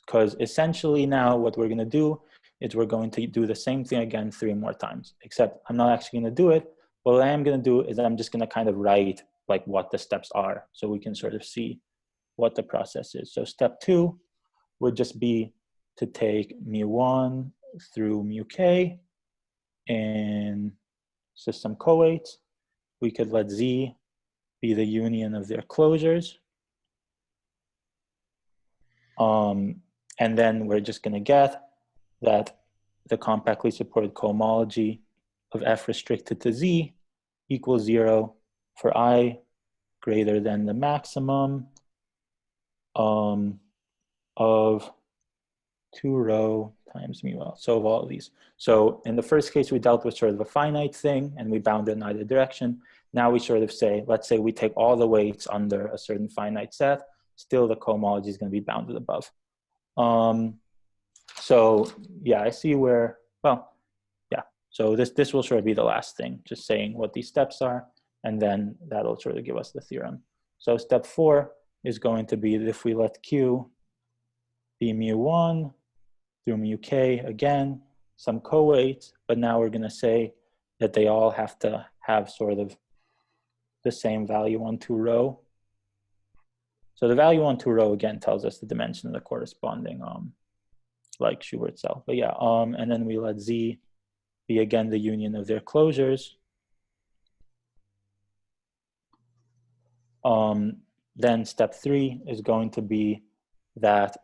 Because essentially now what we're going to do is we're going to do the same thing again 3 more times, except I'm not actually going to do it. But what I am going to do is I'm just going to kind of write like what the steps are so we can sort of see what the process is. So step 2 would just be to take mu1 through mu k in system coheights. We could let Z be the union of their closures. And then we're just going to get that the compactly supported cohomology of F restricted to Z equals 0 for I greater than the maximum of 2 rho times mu L. So of all of these. So in the first case, we dealt with sort of a finite thing and we bounded in either direction. Now we sort of say, let's say we take all the weights under a certain finite set, still the cohomology is going to be bounded above. So yeah, I see where, well, yeah. So this will sort of be the last thing, just saying what these steps are, and then that'll sort of give us the theorem. So step 4 is going to be that if we let Q be mu1 through mu k, again, some co-weights, but now we're going to say that they all have to have sort of the same value on 2 rho. So the value on 2 rho again tells us the dimension of the corresponding like Schubert cell. But yeah, and then we let Z be again the union of their closures. Then step 3 is going to be that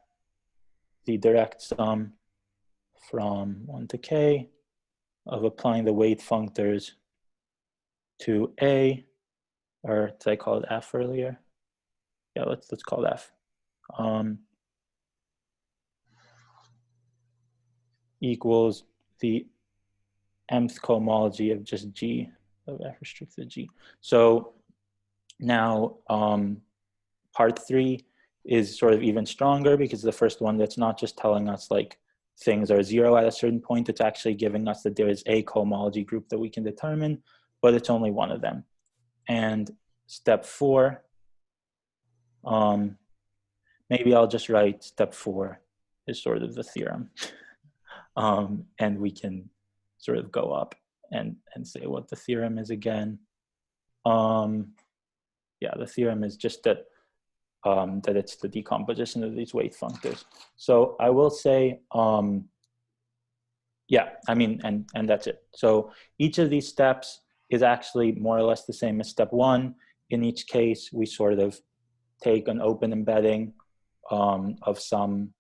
the direct sum from 1 to k of applying the weight functors to A, or did I call it F earlier? Yeah, let's call it F. Equals the mth cohomology of just G of F restricted G. So now part 3 is sort of even stronger because the first one, that's not just telling us like things are 0 at a certain point, it's actually giving us that there is a cohomology group that we can determine. but it's only one of them. And step 4, maybe I'll just write step 4 is sort of the theorem. And we can sort of go up and say what the theorem is again. Yeah, the theorem is just that that it's the decomposition of these weight functors. So I will say, yeah, I mean, and that's it. So each of these steps is actually more or less the same as step 1. In each case, we sort of take an open embedding of some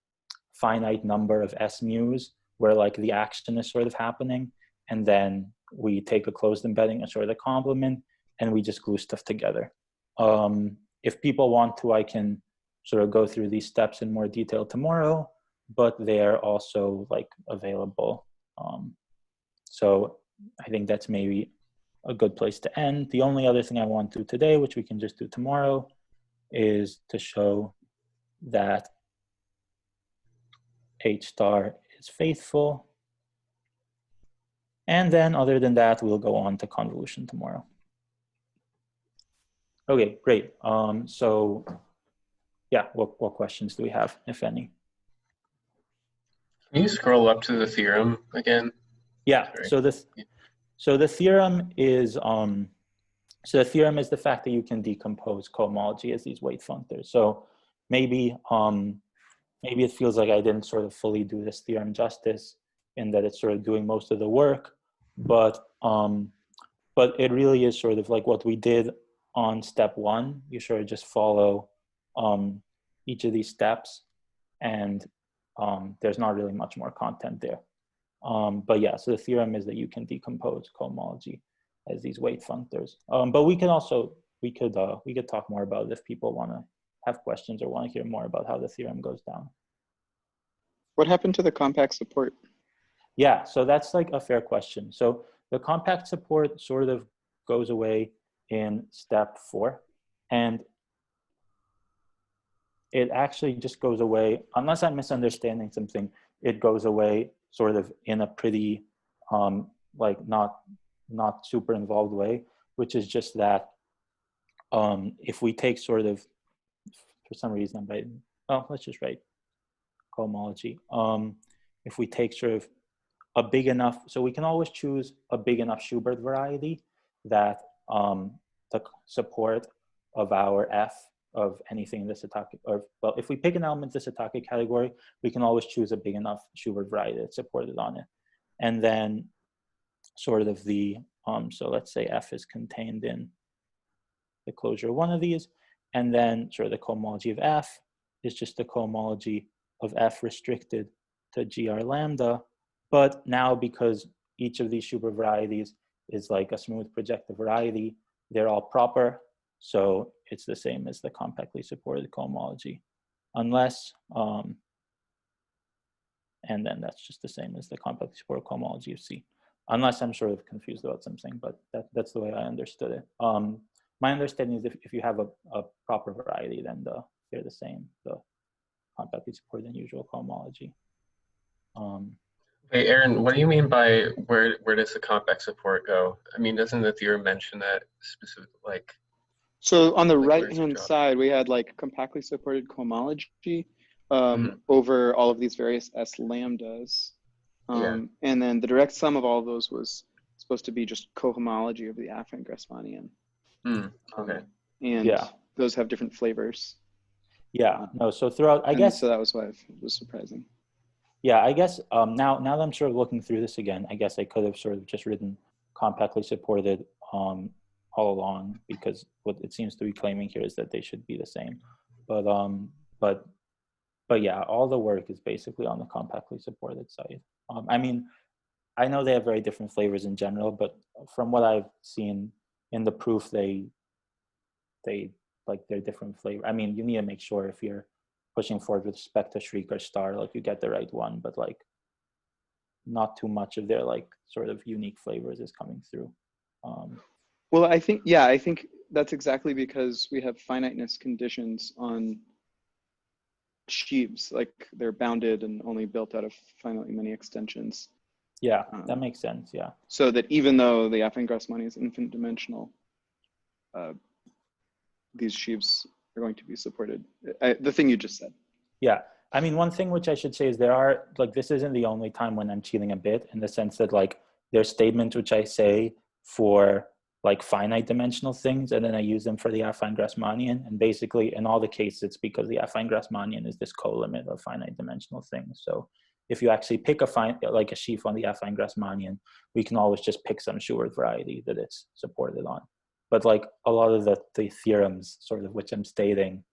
finite number of S mu's where like the action is sort of happening. And then we take a closed embedding as sort of the complement, and we just glue stuff together. If people want to, I can sort of go through these steps in more detail tomorrow, but they're also like available. So I think that's maybe a good place to end. The only other thing I want to do today, which we can just do tomorrow, is to show that H star is faithful. And then other than that, we'll go on to convolution tomorrow. Okay, great. So yeah, what questions do we have, if any? Can you scroll up to the theorem again? Yeah, Sorry. so the theorem is the theorem is the fact that you can decompose cohomology as these weight functors. So maybe maybe it feels like I didn't sort of fully do this theorem justice in that it's sort of doing most of the work, but it really is sort of like what we did on step 1. You sort of just follow each of these steps, and there's not really much more content there. But yeah, so the theorem is that you can decompose cohomology as these weight functors. But we could talk more about it if people want to have questions or want to hear more about how the theorem goes down. What happened to the compact support? Yeah, so that's like a fair question. So the compact support sort of goes away in step 4, and it actually just goes away, unless I'm misunderstanding something, it goes away sort of in a pretty like not super involved way, which is just that if we take sort of, for some reason I'm writing, let's just write cohomology. If we take sort of a big enough, so we can always choose a big enough Schubert variety that the support of our F of anything in the Satake, or well, if we pick an element in the Satake category, we can always choose a big enough Schubert variety that's supported on it. And then sort of the, so let's say F is contained in the closure of one of these, and then sort of the cohomology of F is just the cohomology of F restricted to GR lambda. But now, because each of these Schubert varieties is like a smooth projective variety, they're all proper. So it's the same as the compactly supported cohomology, unless, and then that's just the same as the compactly supported cohomology of C, unless I'm sort of confused about something, but that's the way I understood it. My understanding is if you have a proper variety, then they're the same, the compactly supported and usual cohomology. Hey, Aaron, what do you mean by where does the compact support go? I mean, doesn't the theorem mention that specific, like? So on the like right-hand side, we had like compactly supported cohomology over all of these various S lambdas. And then the direct sum of all of those was supposed to be just cohomology of the Affine-Grassmannian. Okay. And yeah, those have different flavors. Yeah, no, so throughout, I guess. So that was why it was surprising. Yeah, I guess now that I'm sort of looking through this again, I guess I could have sort of just written compactly supported all along, because what it seems to be claiming here is that they should be the same. But yeah, all the work is basically on the compactly supported side. I mean, I know they have very different flavors in general, but from what I've seen in the proof, they're different flavor. I mean, you need to make sure if you're pushing forward with respect to Shriek or Star, like you get the right one, but like not too much of their like sort of unique flavors is coming through. Well, I think that's exactly because we have finiteness conditions on sheaves, like they're bounded and only built out of finitely many extensions. Yeah, that makes sense. Yeah. So that even though the affine-Grassmanni is infinite dimensional, these sheaves are going to be supported. The thing you just said. Yeah. I mean, one thing which I should say is there are, like, this isn't the only time when I'm cheating a bit, in the sense that, like, there's statements which I say for like finite dimensional things, and then I use them for the affine-Grassmannian. And basically in all the cases, it's because the affine-Grassmannian is this co-limit of finite dimensional things. So if you actually pick a sheaf on the affine-Grassmannian, we can always just pick some Shewhart variety that it's supported on. But like a lot of the theorems sort of which I'm stating,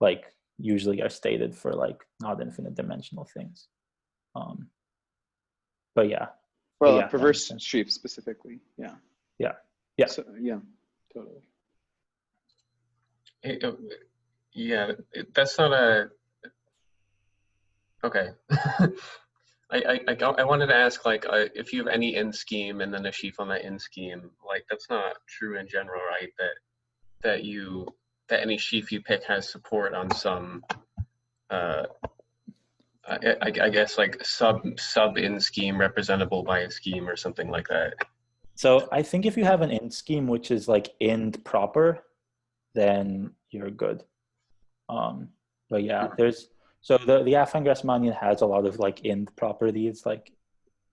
like usually are stated for like not infinite dimensional things. But yeah. Well, yeah, a perverse sheaf specifically. Yeah. Yeah. Yeah. So, yeah, totally. Yeah, that's not a, okay. I wanted to ask, like, if you have any in scheme and then a sheaf on that in scheme, like that's not true in general, right? That any sheaf you pick has support on some, I guess like sub in scheme representable by a scheme or something like that. So I think if you have an in scheme which is like ind proper, then you're good. But yeah, so the affine-Grassmannian has a lot of like ind properties, like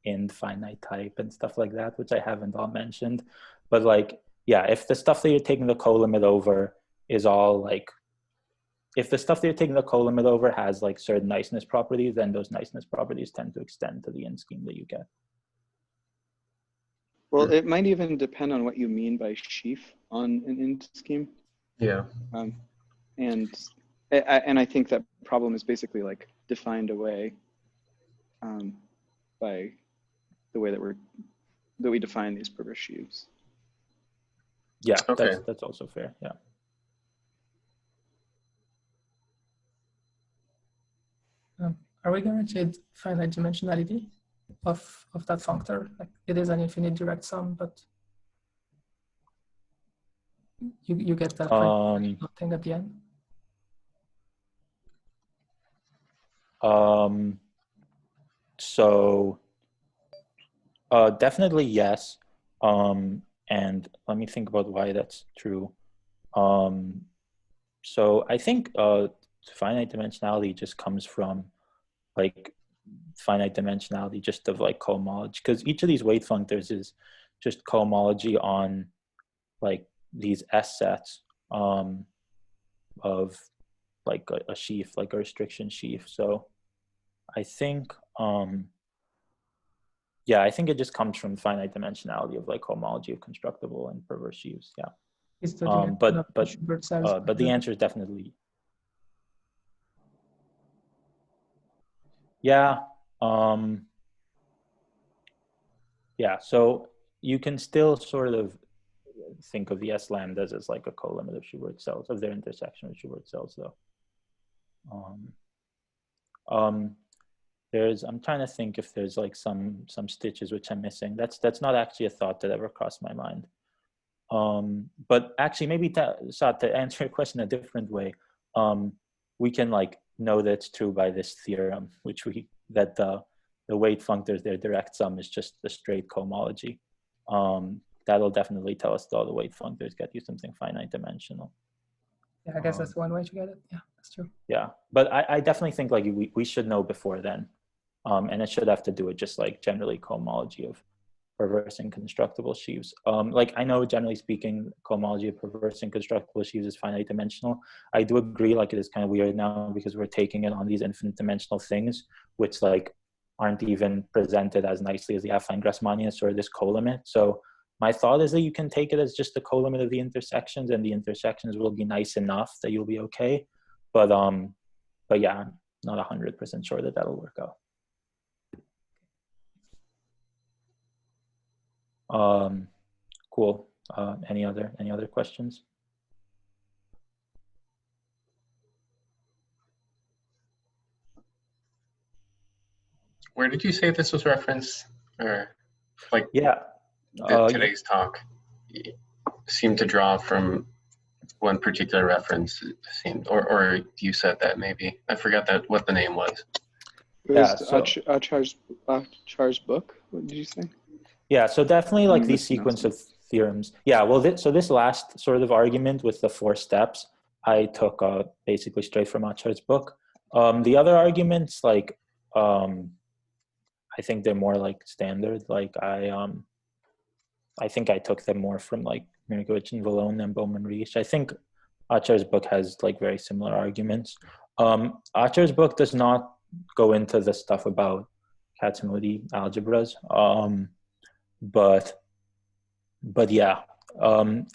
ind finite type and stuff like that, which I haven't all mentioned. But like, yeah, if the stuff that you're taking the co-limit over is all like, if the stuff that you're taking the co-limit over has like certain niceness properties, then those niceness properties tend to extend to the in scheme that you get. Well, it might even depend on what you mean by sheaf on an in scheme. Yeah. And I think that problem is basically like defined away by the way that we define these perverse sheaves. Yeah, okay. That's also fair. Yeah. Are we guaranteed finite dimensionality of that functor? Like it is an infinite direct sum, but you get that thing at the end. So definitely yes. And let me think about why that's true. So I think finite dimensionality just comes from like finite dimensionality just of like cohomology, because each of these weight functors is just cohomology on like these S sets of like a sheaf, like a restriction sheaf. So I think yeah, I think it just comes from finite dimensionality of like homology of constructible and perverse sheaves. Yeah. But the answer is definitely yeah. Yeah, so you can still sort of think of the S lambdas as like a co-limit of Shewhart cells, of their intersection with Shewhart cells, though. I'm trying to think if there's like some stitches which I'm missing. That's not actually a thought that ever crossed my mind. But actually, maybe Saad, to answer your question a different way, we can like know that's true by this theorem, which that the weight functors, their direct sum is just the straight cohomology. That'll definitely tell us that all the weight functors get you something finite dimensional. Yeah, I guess that's one way to get it. Yeah, that's true. Yeah, but I definitely think like we should know before then. And it should have to do with just like generally cohomology of perverse and constructible sheaves. Like I know generally speaking, cohomology of perverse and constructible sheaves is finite dimensional. I do agree, like it is kind of weird now because we're taking it on these infinite dimensional things, which like aren't even presented as nicely as the affine-Grassmannian or this colimit. So my thought is that you can take it as just the colimit of the intersections, and the intersections will be nice enough that you'll be okay. But yeah, I'm not 100% sure that that'll work out. Cool. Any other questions? Where did you say this was referenced? Or like yeah, today's talk seemed to draw from one particular reference, it seemed, or you said that maybe. I forgot what the name was. Yeah, Based so Achar's book. What did you say? yeah, so definitely like I'm these sequence of mispronouncing. theorems. Yeah, well, so this last sort of argument with the 4 steps, I took basically straight from Achar's book. The other arguments, like, I think they're more like standard. Like I think I took them more from like Minicourse and Valone and Bowman Reach. I think Achar's book has like very similar arguments. Achar's book does not go into the stuff about Kac-Moody algebras. But yeah,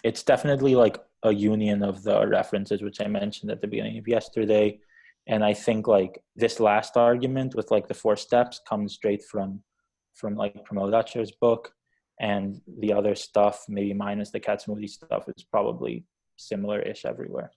it's definitely like a union of the references, which I mentioned at the beginning of yesterday. And I think like this last argument with like the 4 steps comes straight from like Pramod Achar's book, and the other stuff, maybe minus the Kac-Moody stuff, is probably similar-ish everywhere.